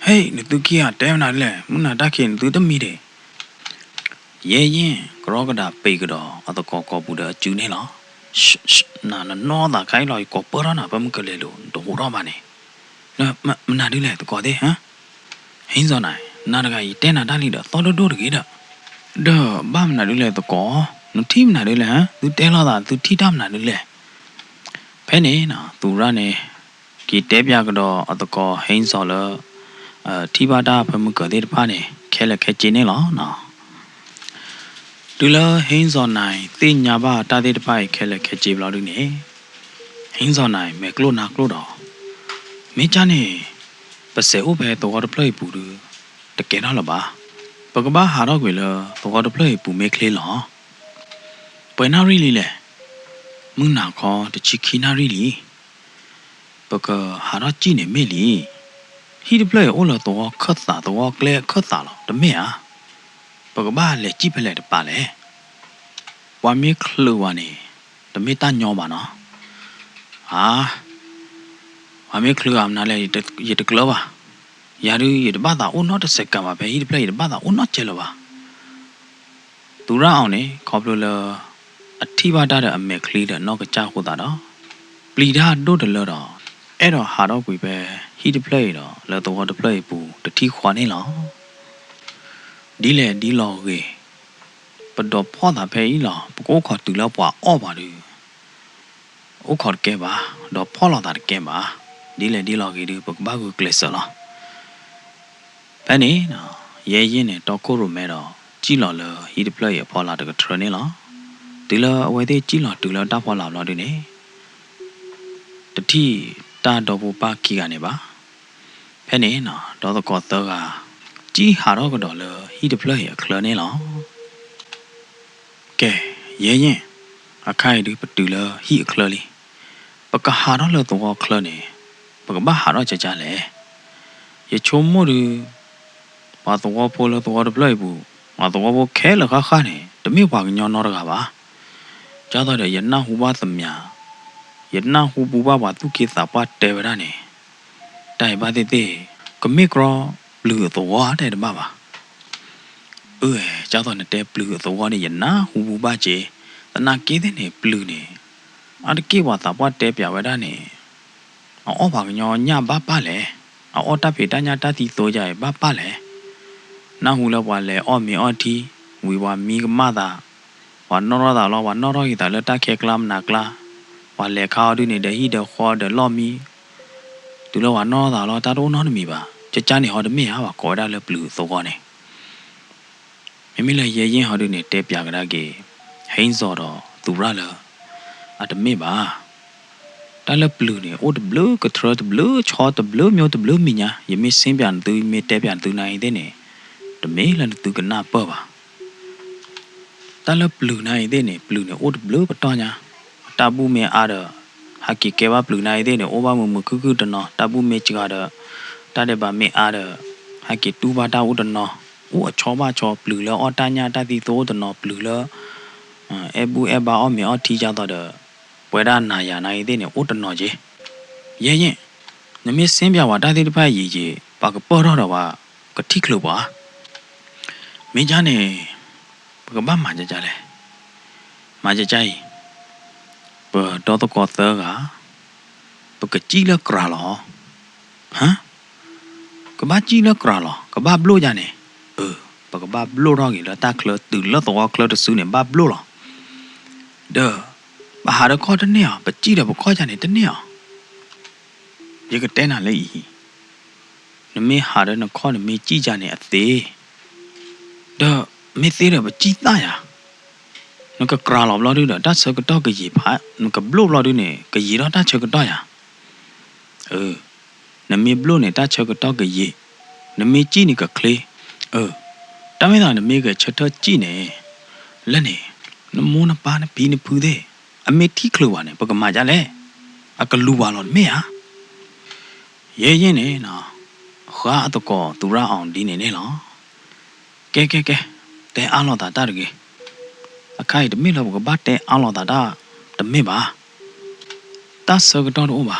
ဟေးနသူကြီးကတဲမနာလဲမနာတခင်သူတမီတယ်ရဲရင်ကရောကတာပိတ်ကတော့အတကောကောပူတဲ့အကျူနေလားနာနောတာခိုင်းလို့ကောပရနာဘမကလေးလို့တော့တော့ပါနေမနာဒီလေတကောတဲ့ဟမ်ဟင်းစောနိုင်နာတကကြီးတဲနာတလိတော့တော်တော်တကြီးတော့ဘာမနာဒီလေတကောနတိမနာဒီလေဟမ်သူတဲလာတာသူထိတာမနာဒီလေဖဲနေနော်သူရနေဒီတဲပြကတော့အတကောဟင်းစော်လထီပါတာဖမကတဲ့ဖာနေခဲလက်ခဲကျင်းနေလားနော်တူလဟင်းစော်နိုင်သိညာပါတာတဲ့ဖာခဲလက်ခဲကျဘလောက်ဒီနေဟင်းစော်နိုင်မဲကလို့နာကလို့တော့မင်းချနေပစေဥပဲတော့တပလိုက်ပူတကယ်တော့ပါပကဘာဟာတော့ကွေလတော့တပလိုက်ပူမဲကလေးလားပွဲနာရီလီလေမုနာခေါ်တချီခီနာရီလီပကဟာရကြည့်နေမေလီဟီဒီပလေအိုလာတော့ခတ်တာတော့ကလေခတ်တာတော့တမေဟာပကဘာလေကြည့်ဖလဲတပါလေဝါမီခလူဝါနေတမေတညောပါနော်ဟာဝါမီခလူအမနာလေရတကလောပါယာရီရတဘာသာအိုနော့တစက်ကမှာပဲဟီဒီပလေရတဘာသာအိုနော့ကျဲလောပါသူရအောင်နေခေါ်ပလိုလာအထီပါတာတဲ့အမေကလေးတဲ့နောက်ကကြောက်ဟိုတာတော့ပလီဒါတို့တလောတော့အဲ့တော့ဟာတော့ကွေပဲဟီဒီပလေတော့လောတော့တပလေပူတတိခွာနေလောဒီလေဒီလောကေပတော့ဖောတာဖဲဤလောပကိုခေါ်တူလောက်ပွားအော့ပါလူအိုခေါ်ကဲပါတော့ဖောလာတာကဲပါဒီလေဒီလောကေဒီပကဘာကိုကလစ်ဆလောဖဲနေနော်ရဲရင်နဲ့တော့ကိုရိုမဲတော့ကြည့်လော်လဟီဒီပလေဖောလာတကထရနေလောဒီလအဝဲသေးကြည့်လော်တူလော်တာဖောလာလောဒီနေတတိတာတော့ဘူပါခီကနေပါဖဲနေနော်တော့ကောတော့ကကြီးဟာတော့ကတော့လဟီဒီပလေရခလနေလောကဲရဲရင်အခိုင်ဒီပတူလဟီခလလီပကဟာတော့လတော့ခလနေပကဘာဟာတော့ကြကြလေရချုံမို့ဒီဘာတော့ဖိုလတော့ပလေဘူးဘာတော့ဘခဲလခခနေတမိဘာကညောနော်တကပါကြတော့ရနဟူပါသမညာယနာဟူပူပါပါသူကိစာပါတေဝရနေတိုင်ပါတဲ့ကမိကရောဘလူတော့တဲ့မှာပါကြတော့တဲ့ဘလူတော့နေယနာဟူပူပါချေတနာကေးတဲ့နေဘလူနေအတကိဝါတာပါတဲပြဝရနေအော်ဘာကညောညဘာပါလေအော်တဖေတညာတတိဆိုကြရဲ့ဘာပါလေနာဟူလောက်ပါလေအော်မီအော်တီဝီဝါမီကမတာဝါနော်ရတာလောဝါနော်ရဟီတာလက်တခဲကလမ်နာကလာဝါလေခါဒီနေတဲ့ဟီတဲ့ခေါ်တဲ့လော်မီသူလောဝါနော်တာလောတာတော့နော်နမီပါကြကြနေဟော်တမေဟာပါကော်ဒါလေဘလူးသောကောနေမိမိလေရဲရင်ဟော်ဒီနေတဲပြကြတာကေဟိန်းစော်တော့သူရလာအတမေပါတာလေဘလူးနေအိုတဘလူးကထရတဘလူးချောတဘလူးမျိုးတဘလူးမညာယမေစင်းပြန်သူမေတဲပြန်သူနိုင်တဲ့နေတမေလန်သူကနာပေါ့ပါတာလေဘလူးနိုင်တဲ့နေဘလူးနေအိုတဘလူးပတော်ညာတာဘူးမေအားတော့ဟာကီကေဝဘလူးနိုင်တဲ့နေအိုဘာမမခုခုတနော်တာဘူးမေချကတော့တာတဲ့ပါမေအားတော့ဟာကီတူဘာတာဦးတနော်ဦးအချောပါချောဘလူးလောအော်တာညာတတိသောတနော်ဘလူးလောအဘူအဘာအော်မေအော်ထီကြတော့ပွဲရနာယာနိုင်တဲ့နေဦးတနော်ကြီးရဲရင်နမေစင်းပြဝါတာတိတဖက်ရီကြီးပါကပေါ်တော့ပါကတိကလို့ပါမင်းကြားနေဘကဘာမှကြလဲမကြကြိုင်ပတော့တော့ကောသကပကကြီးလကရလောဟမ်ကဘာကြီးလကရလောကဘာဘလို့ကြနေ ကဘာဘလို့တော့ကြီးလာတာကလတူလတော့ကလတဆူနေဘာဘလို့လားဒါဘာဟာရခေါ်တဲ့နေပကြည့်တယ်ဘခေါ်ကြနေတနေရေကတဲနာလေနမေဟာရနခေါ်နမေကြည့်ကြနေအသေးဒါမေသေးတယ်ဘကြည့်သားရနကကရာလောဘလို့တော့တတ်စကတော့ကကြီးဖာနကဘလို့လို့နေကကြီးတော့တတ်ချကတော့ရနမေဘလို့နေတတ်ချကတော့ကကြီးနမေကြည့်နေကကလေးတမင်းသားနမေကချက်တော့ကြည့်နေလက်နေနမိုးနပါနဘီနဖူးသေးအမေတိခလိုပါနဲ့ပကမာကြလဲအကလူပါလို့မေဟာရဲရင်နေနော်ခါအတကောသူရအောင်ဒီနေနေလောကဲတဲအားလို့တာတရကေအခိုင်တမေလောကဘာတဲအားလို့တာတမေပါတဆကတော့တော့ပါ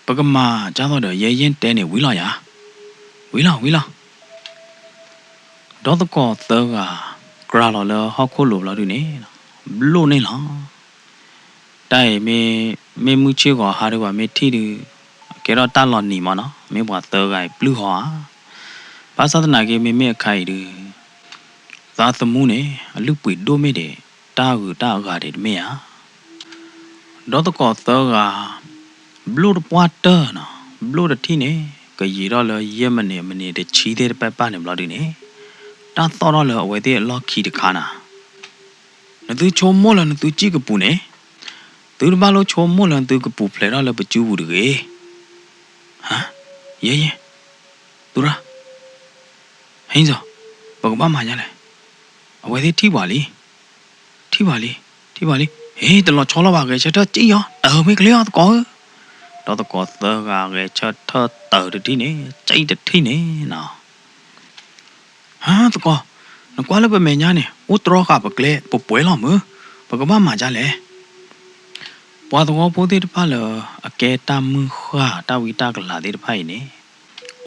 ပကမာကြတော့ရဲရင်တဲနေဝီလာရဝီလာတော့တကောသောကကရာလောလဟောက်ခိုလိုလို့ဒီနေဘလို့နေလောတိုင်မေမူချေကဟာရဝမေထီဒီကဲတော့တလော်နီမနော်မေဘွားသောကဘလူးဟောဘာသာတနာကေမေအခိုင်ဒီသာသမူးနေအလူပွေဒိုမေတဲ့တာကူတာကားတဲ့မေဟာတော့တကောသောကဘလူးပွားတနော်ဘလူးတထီနေကရီတော့လရဲမနေတဲ့ချီတဲ့ပနေမလို့ဒီနေတာတော့လအဝဲတဲ့လော်ခီတခါနာနသူချုံမောလနသူကြည့်ကပူနေသူဘာလို့ချုံမောလနသူကပူဖလဲတော့လပကျူးဘူးတကေဟာရဲသူရာဟင်းစောဘကဘာမှညာလဲအဝဲသေးထိပါလီဟေးတလောချောလာပါကေချက်တော့ကြည့်ရောမေကလေးတော့ကောတော့ကောသောကကေချက်တော့တော်တီနေကြိတ်တထိနေနော်ဟာတကောနကွာလည်းပဲမညာနေဦးတော်ကပကလေးပွဲလာမဘကဘာမှကြလဲပွားတော့ပိုးတဲ့တဖလအကဲတမှုခါတဝီတကလာတဲ့တဖိုင်နေ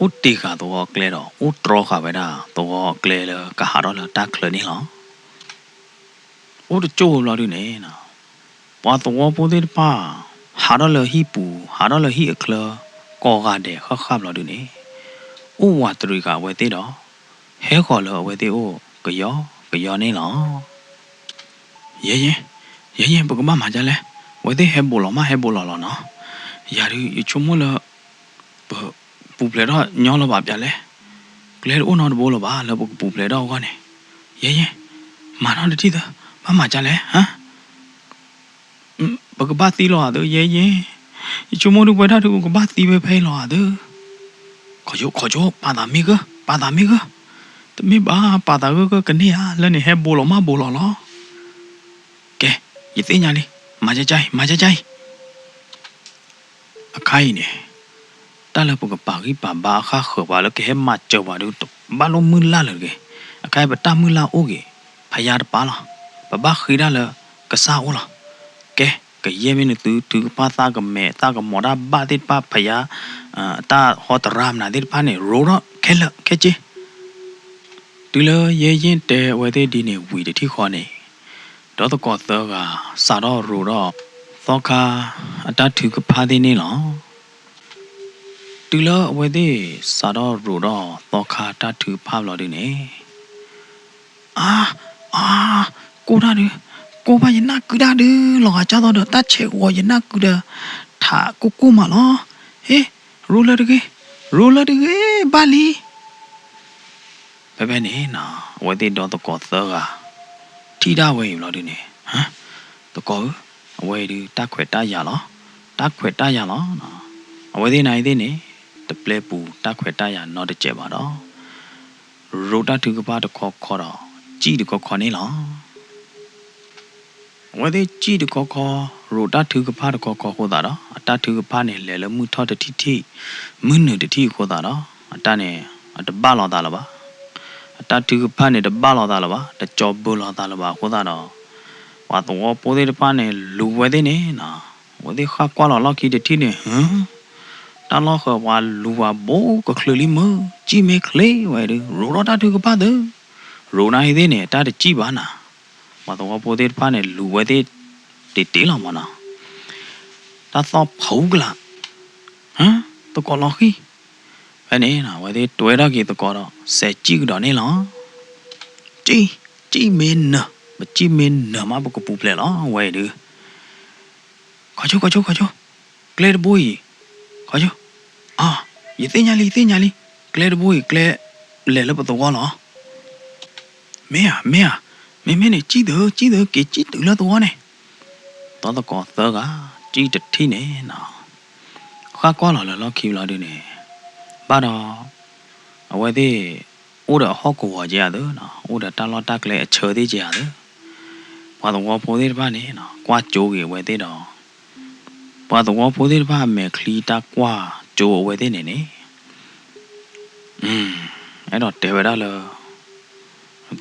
ဥတီကတော့ကလဲတော့ဥတော်ခပဲတာတော့ကလဲလကဟာတော့တာကလနေလောဥတချိုးလာနေနော်ပွားတော့ပိုးတဲ့တဖဟာတော့လဟီပူဟာတော့လဟီအခလကောကတဲ့ခခပ်လာနေဥဝါတရီကဝဲတဲ့တော့ဟဲခေါ်လဝဲတဲ့ဥကယောနေလောရဲဘကမကြလဲဝဲတဲ့ဟဲဘောလောနော်ယာရီချုံမလပူပလေတော့ညောလပါပြလဲကလဲဦးနော်ဘောလပါလပူပလေတော့ကနေရဲမာနော်တတိတာမကြလဲဟမ်ဘကဘာတီလောတော့ရဲချုံမတို့ဘတာတို့ကဘာတီပဲဖိလောတော့ခေါ်ကြပါတာမီကတမီဘာပါတာကကနေဟာလည်းနေဟဲဘောလောလောကဲရသိညာလေးမကြကြိုင်အခိုင်နေတလပကပါကိပါဘာခါခဘာလကဟမတ်ကြောပါတို့ဘာလုံးမလာလကေအခိုင်ပတမလာအိုကေဖယားပါလားဘာခိရလကစားဦးလားကဲရဲမင်းသူပါသာကမဲတာကမော်ဒါဘာတိပါဖယားတာဟောတရမ်နာတိပါနေရိုတော့ခဲချေဒီလိုရဲရင်တဲဝဲတဲ့ဒီနေဝီတတိခေါ်နေတော့ကောသောကစာတော့ရိုတော့သောခါအတထုကဖားသေးနေလောတူလောအဝဲသေးစာတော့ရိုတော့သောခါတထုဖားလို့ဒီနေကိုဒါဒီကိုဘာယနာကူဒါဒီလောကကြတော့တတ်ချေဝယနာကူဒါထာကိုမလောဟေရိုလာတကေဘာလီဘယ်နေနော်ဝဲသေးတော့ကောသောကတီတာဝဲလို့ဒီနေဟမ်တကောအဝဲဒီတက်ခွေတရလောနော်အဝဲသေးနိုင်သေးနေတပလက်ပူတက်ခွေတရနော်တကြပါတော့ရိုတာသူကပါတခေါ်တော့ကြည့်တခေါ်နေလောဝဲသေးကြည့်တခေါ်ရိုတာသူကပါတခေါ်ဟိုတာတော့အတသူကပါနေလဲလမှုထောတတိမင်းနတတိခိုးတာတော့အတနဲ့အတပါလောတာလားပါအတသူကပါနေတပါလောတာလားပါတကြောဘူလောတာလားပါခိုးတာတော့ဝါတော့ပိုးတဲ့ပါနေလူဝဲတဲ့နေနော်ဝဲတဲ့ခါကွာလောကီတဲ့တိနေဟမ်တလောခဝါလူဝါဘိုးကခလလီမကြည့်မေခလေဝဲတဲ့ရိုတာသူကပါတဲ့ရိုနိုင်တဲ့နေတာတကြည့်ပါနာဝါတော့ပိုးတဲ့ပါနေလူဝဲတဲ့တေလောမနော်တာတော့ဖောက်လာဟမ်တကောလောခီဘယ်နေနော်ဝဲတဲ့တွဲရကေတကောတော့ဆက်ကြည့်တော့နေလော จีเมนนะบจีเมนนะมาบอกกับปูเปล่าไว้ดูขอโชเกลดบุยขอโชยี่เตี้ยลีเกลดบุยเกลเล่แล้วประตูวะเหรอแม่เนี่ยจีเด้อเกจีตื่นแล้วตัวเนี่ยตอนตะกอเตอกะจีจัดที่เนี่ยนะข้าก้อนหล่อแล้วคิวเราดูเนี่ยบ้าดอเอาไว้ที่อุดหอกกัวเจ้าเด้อนะอุดตาลอดตาเกลเชื่อที่เจ้าเด้อพอตัวพูดที่บ้านนี่นะกว่าโจกี่ไว้ที่ดอพอตัวพูดที่บ้านแม่คลีตากว่าโจไว้ที่เนี่ยไอ้ดอกเตะไปได้เลย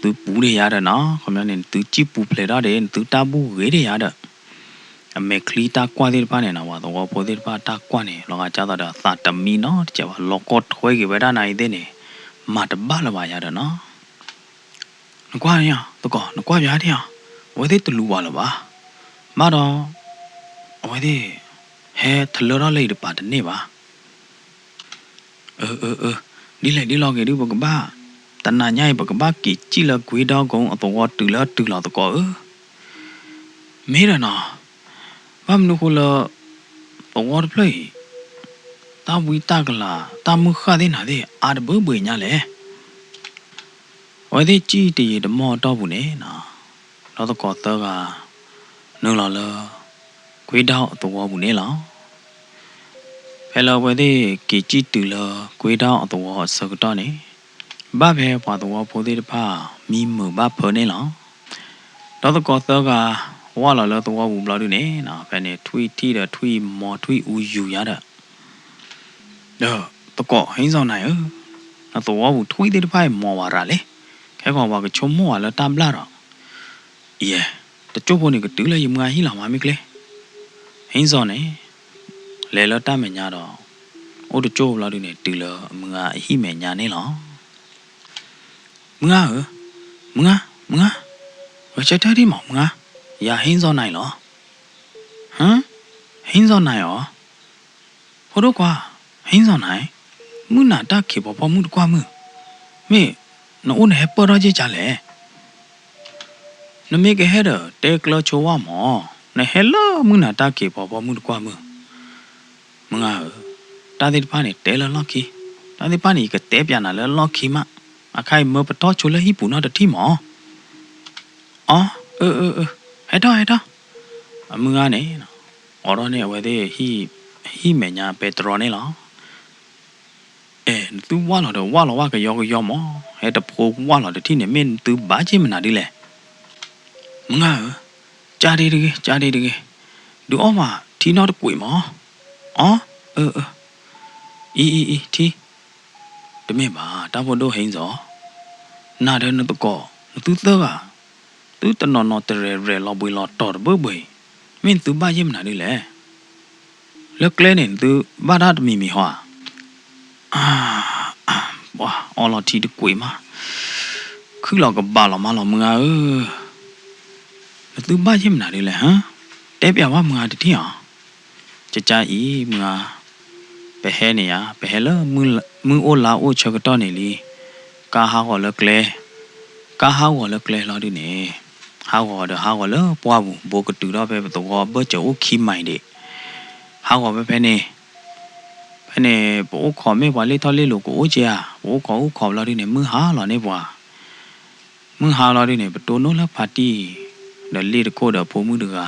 ตัวปูได้ยาเด้อเนาะคำนั้นเนี่ยตัวจีปูเพลย์ได้เด้ตัวตาบูเกได้ยาเด้อแม่คลีตากว่าที่บ้านเนี่ยนะว่าตัวพูดที่บ้านตากว่าเนี่ยเราอาจจะได้สาตมีเนาะจะว่าล็อกกดถอยกี่ไปได้ไหนเด้เนี่ยมาตบ้าละวายาเด้อเนาะนึกว่าเนี่ยตัวก่อนนึกว่าอย่างเดียวไว้ที่ตัวรู้ว่าละวะมาดอไว้ที่เฮ้ทะเลาะเลยเดี๋ยวป่าเดี๋ยวนี่วะดีลองกี่ดูบอกกับบ้าแต่นานใหญ่บอกกับบ้ากี่จีละกุยดาวกงเอาตัวตื่นแล้วตัวก่อไม่ได้เนาะบ้ามนุคนละตัวเพลย์ตาวิตากละตามุขะที่ไหนที่อาร์เบอร์เบียเนี่ยแหละไว้ที่จีตีเดมอต้อบุเนี่ยนะเราต้องกอดเตอร์กะนึกละเลยกุยดาวตัวบุเนี่ยละเพลไว้ที่กี่จีตื่นละกุยดาวตัวสักตอนนี้บ้าเพลพอตัวพูดที่ผ้ามีมือบ้าเพอเนี่ยละเราต้องกอดเตอร์กะว่าละเลยตัวบุบเราดูเนี่ยนะเพลเนี่ยทุยที่เดทุยมอทุยอุยูยาเดตะกอให้สอนไหนนะตัวว่าทุยได้ไปมอวาระเลยแค่ก่อนว่าก็ชมมัวแล้วตามล่าหรอแต่จบวันนี้ก็ตื่นเลยยังไงให้เรามาไม่เลยให้สอนไหนเลยแล้วตามเมียดอโอ้ตัวจบเราดูเนี่ยตื่นเลยมึงให้เมียนี่หรอมึงว่าใช่ที่หมอมึงอย่าให้สอนไหนหรอฮะให้สอนไหนหรอพอรู้กว่าให้สอนไหนมึงน่าตาเขียวพอมึงกว่ามึงไม่น้องเนี่ยเปิดร้านจ่าเลยน้องไม่แค่เห็นเด็กเราชัวร์หมอเนี่ยเห็นแล้วมึงน่าตาเขียวพอมึงกว่ามึงตาที่ป้าเนี่ยเตะแล้วล็อกขี้ตาที่ป้านี่ก็เตะยานาแล้วล็อกขี้มาใครเมื่อปะท้อชุลญี่ปุ่นเอาแต่ที่หมอให้ได้มึงเนี่ยอ๋อเนี่ยไว้ที่ฮีเมียเปโตรเนี่ยหรอตัวว่าเราเดี๋ยวว่าเราว่าก็ยอมให้แต่พวกว่าเราเดี๋ยวที่เนี่ยมันตัวบ้าจิ้มมันอะไรเลยมึงจ่าดีดูออกมาที่นอตกุยมั้งที่เดี๋ยวไม่บ้าตาพอดูเห็นจ้ะน่าเดินตัวก่อตัวเต๋อตัวตนนอเตเรเราบุยเราตอดเบื่อมันตัวบ้าจิ้มมันอะไรเลยแล้วเกล้เนี่ยตัวบ้าด้ามีหัวว้าเอาเราทีดีกว่ามาคือเราก็บ้าเรามาเรามึงแล้วตัวบ้าจิ้มมันอะไรเลยฮะเด็บอย่างว่ามึงที่หรอจะจ่ายมึงไปเฮเนี่ยไปเฮแล้วมึงโอลาโอเชกตอนนี่ลีกาฮาวเลิกเลยเราดิเนี่ยฮาวแล้วปัวบุกตื่นแล้วไปตัวเบอร์จะโอคิมใหม่ดิฮาวไปเนี่ยพวกขอไม่ว่าเล่ทอเล่ลูกโอเจียพวกขอเราดิเนี่ยมึงหาเราเนี่ยว่ามึงหาเราดิเนี่ยประตูโน้นแล้วพาร์ตี้เดี๋ยวลีดโคเดี๋ยวพวกมึงดูป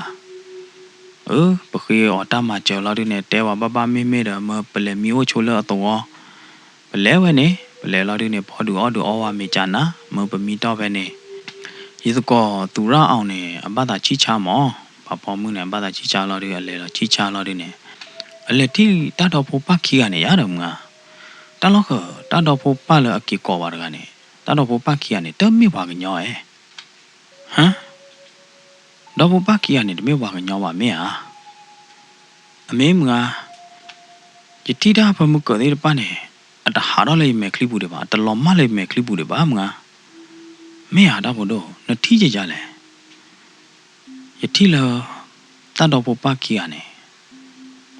ะคือออตามาเจอเราดิเนี่ยแต่ว่าบ้าไม่เด้อมาเปล่ามีโอโชเลตัวเปล่าเว้ยเนี่ยเปล่าเราดิเนี่ยพอดูว่าไม่จานนะมาเป็นมีต่อไปเนี่ยยี่สิบก็ตัวเราเอาเนี่ยบ้านตาชิชาหมอพอมึงเนี่ยบ้านตาชิชาเราดิอะไรเราชิชาเราดิเนี่ยอะไรที่ตาดอกพปักขี้กันเนี่ยยาดมึงตาล็อกตาดอกพปักเลยกี่กว่ากันเนี่ยตาดอกพปักขี้กันเนี่ยเติมไม่ว่ากันย่อยฮะดอกพปักขี้กันเนี่ยไม่ว่ากันย่อว่าไม่มึงจิตที่ได้พอมึงเกิดได้ป่ะเนี่ยแต่หาเราเลยไม่คลิปดูป่ะแต่ล้อมมาเลยไม่คลิปดูป่ะมึงไม่หาได้พอดูนาทีจะจ่ายเลยจิตที่เราตาดอกพปักขี้กันเนี่ย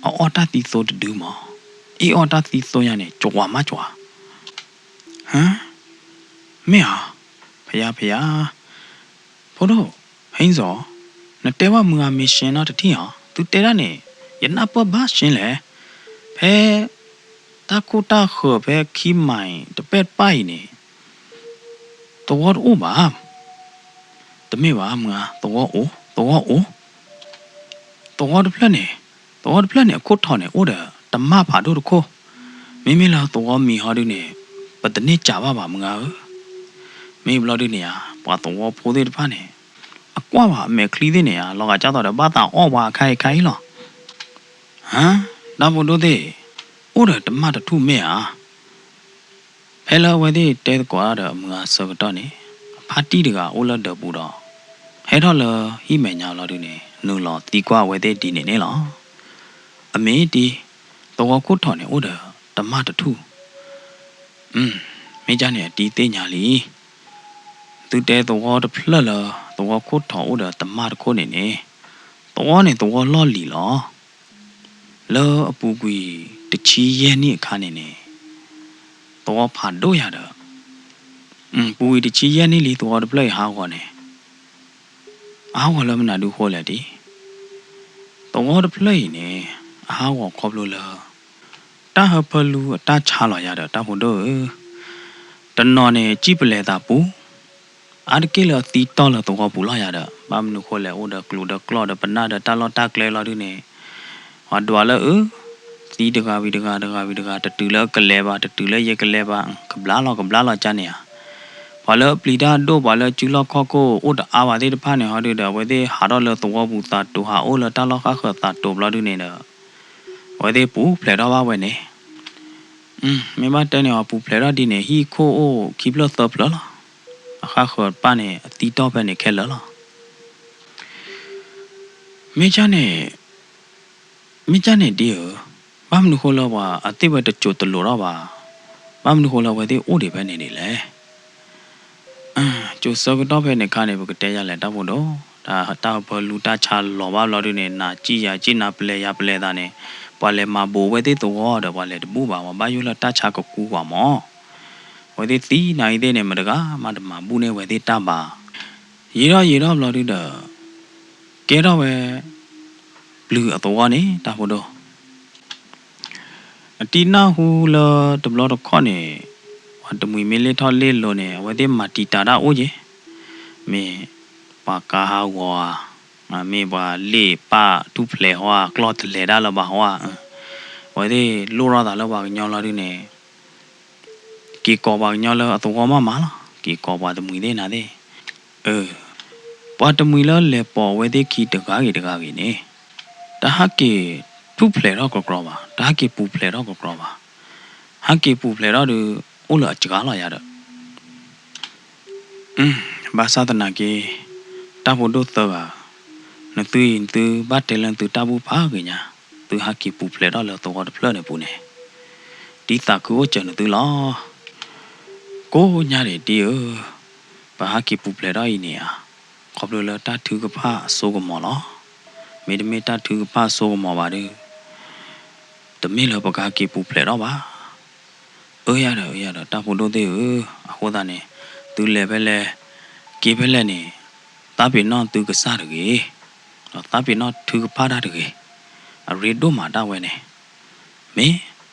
ออตาตีโซดูมั้งออตาตีโซยังเนี่ยจัวฮะไม่ไป ဖယားဖိုးတို့ဟင်းစောနတဲဝမူငါမရှင်တော့တတိဟာသူတဲရနေယနာပဘာရှင်လေဖဲတာကိုတာခောဖဲခီမိုင်တပက်ပိုင်နေတော်အိုပါတမေပါမငါတော်အိုတော်တဖလက်နေအခုထောင်းနေအိုတယ်တမဖာတို့တခိုမိမိလာတော်မီဟာတို့နေပတနေကြပါမငါမိဘလာတို့နေရပါတော်ဖိုးသေးတဖာနေအကွာပါအမေခလီးသေးနေရလောကကြတော့ဘာတာအော်ပါခိုင်လောဟမ်ဒါဘုတို့သေးအိုတယ်တမတထုမဲဟာဖဲလာဝဲသေးတဲကွာတော့မငါစောတော့နေဖာတီတကအိုလတော့ပူတော့ဟဲတော့လဟိမဲညာလောတို့နေနူလောတီကွာဝဲသေးဒီနေလောအမေတီတော်ကိုထော်နေအိုတယ်တမတထုမိကြနေတီသေးညာလီသူတဲတော်တဖလက်လောတော်ကိုထော်အိုတယ်တမတခိုးနေတော်နေတော်လောလီလောလောအပူကွီတချီရဲ့နိခါနေတော်ဖာတို့ရတော့ပူတချီရဲ့နိလီတော်တပလိုက်ဟာခေါ်နေအားခေါ်လမနာဒူခေါ်လက်ဒီတော်တပလိုက်နေအားခေါ်ခေါ်လို့လားတာဟဖလူတာချလာရတော့တာဖို့တော့တနော်နေကြည့်ပလဲတာပူအားကိလတီတော်လာတော့ပူလာရတော့ဘာမနုခေါ်လဲအိုဒကလူဒကလောဒပနာဒတာလောတာကလဲလာဒီနေဟာဒွာလဲတီတကာဗီတကာတတူလဲကလဲပါတတူလဲရကလဲပါကဘလာလောချနေရဘာလဲပလီတာတို့ဘာလဲကျူလောခော့ကိုအိုဒအာဝသေးတဖာနေဟာဒီတော့ဝဲသေးဟာတော့လဲတော့ဘူးတာတူဟာအိုလတာလောခခတာတူဘလာဒီနေတော့ဝဲသေးပူဖလဲတော့ပါဝဲနေမေမတဲနေပူဖလဲတော့ဒီနေဟီခိုအိုခိဘလသပလလာအခါခေါ်ပါနေအတီတော့ပဲနေခဲလလာမိချာနေဒီဘာမနုခေါ်လောပါအတိဘတ်ချိုတလို့တော့ပါဘာမနုခေါ်လောဝဲသေးအိုဒီပဲနေလေကျိုစောကတော့ပဲနေခါနေဘကတဲရလဲတော့ဖို့တော့ဒါတာဘလူတာချာလောပါလောဒီနေနာကြည်နာပလဲတာနေပွာလဲမဘိုဝဲသေးတော့တော့ပွာလဲတပူပါမဘာယူလာတာချာကကူပါမောဝဲသေးတီနိုင်သေးနေမတကားမတမဘူးနေဝဲသေးတပါရေတော့လောဒီတော့ကဲတော့ပဲလူအတော်နေတာဖို့တော့အတီနာဟူလာတဘလတော့ခေါနေဝတ်တမွေမလေးထော်လေးလုံးနေဝဲသေးမတီတာအိုကြီးမေပါကာဟာဝါမေပါလေပါတူဖလေဟွာကလော့လေဒါလဘာဟွာဝဲသေးလိုရတာလောက်ပါညောင်းလာဒီနေကီကောပါညောင်းလာအတော်မမလားကီကောပါတမွေသေးနာသေးပါတမွေလာလေပေါ်ဝဲသေးခီတကားကြီးနေတဟကေပူဖလေတော့ကောပါတဟကေပူဖလေတော့ကောပါဟကေပူဖလေတော့အိုလာကြကားလာရတော့ဘာသာတနာကေတာဖို့တော့တော့နသွေးသူဘတ်တယ်လန်သူတာဘူးဖာကညာသူဟကေပူဖလေတော့တော့ဖလေနေပူနေဒီတာကိုကျန်သူလားကိုညာရီတီဘာဟကေပူဖလေတော့ဤနေခေါပလိုလာတာသူကဖာဆိုကမောလားမေတာသူကဖာဆိုကမောပါတယ်တမီလပကာကေပူဖလေတော့ပါရတော့တာဖို့တော့သေးအခုသားနေသူလည်းပဲလဲကေပဲလဲနေတာပိနော်သူကစားတယ်တာပိနော်သူကပါတာတယ်အရီတို့မှာတာဝဲနေ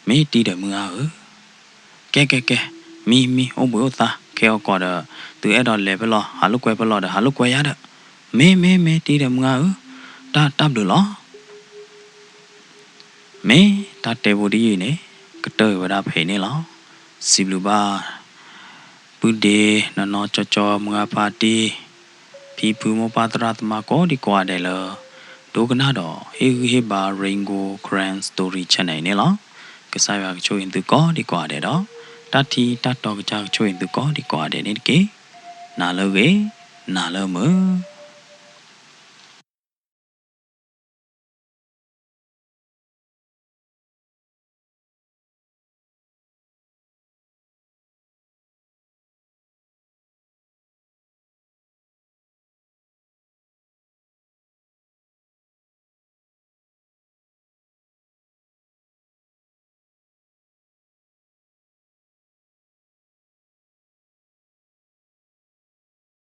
မေတီးတယ်မငါကဲမီအုံးဘောသားခဲကောတော့သူအဲ့တော့လဲပဲလောဟာလုကွဲပဲလောဟာလုကွဲရတော့မေတီးတယ်မငါတာတပ်လို့လောမေတာတေဘူဒီနေကတော့ဝရဖိနေလောစီဘလူပါပုဒေနော်ချောမငါပါတီဖီဖူမပါတရတ်မကောဒီကွာတယ်လဒုကနာတော့ဟေဘာရင်ဂိုဂရန်စတိုရီချန်နယ်နေလောကစားရချိုးရင်သူကောဒီကွာတယ်တော့တတီတတော်ကချိုးရင်သူကောဒီကွာတယ်နေတကေနာလောမ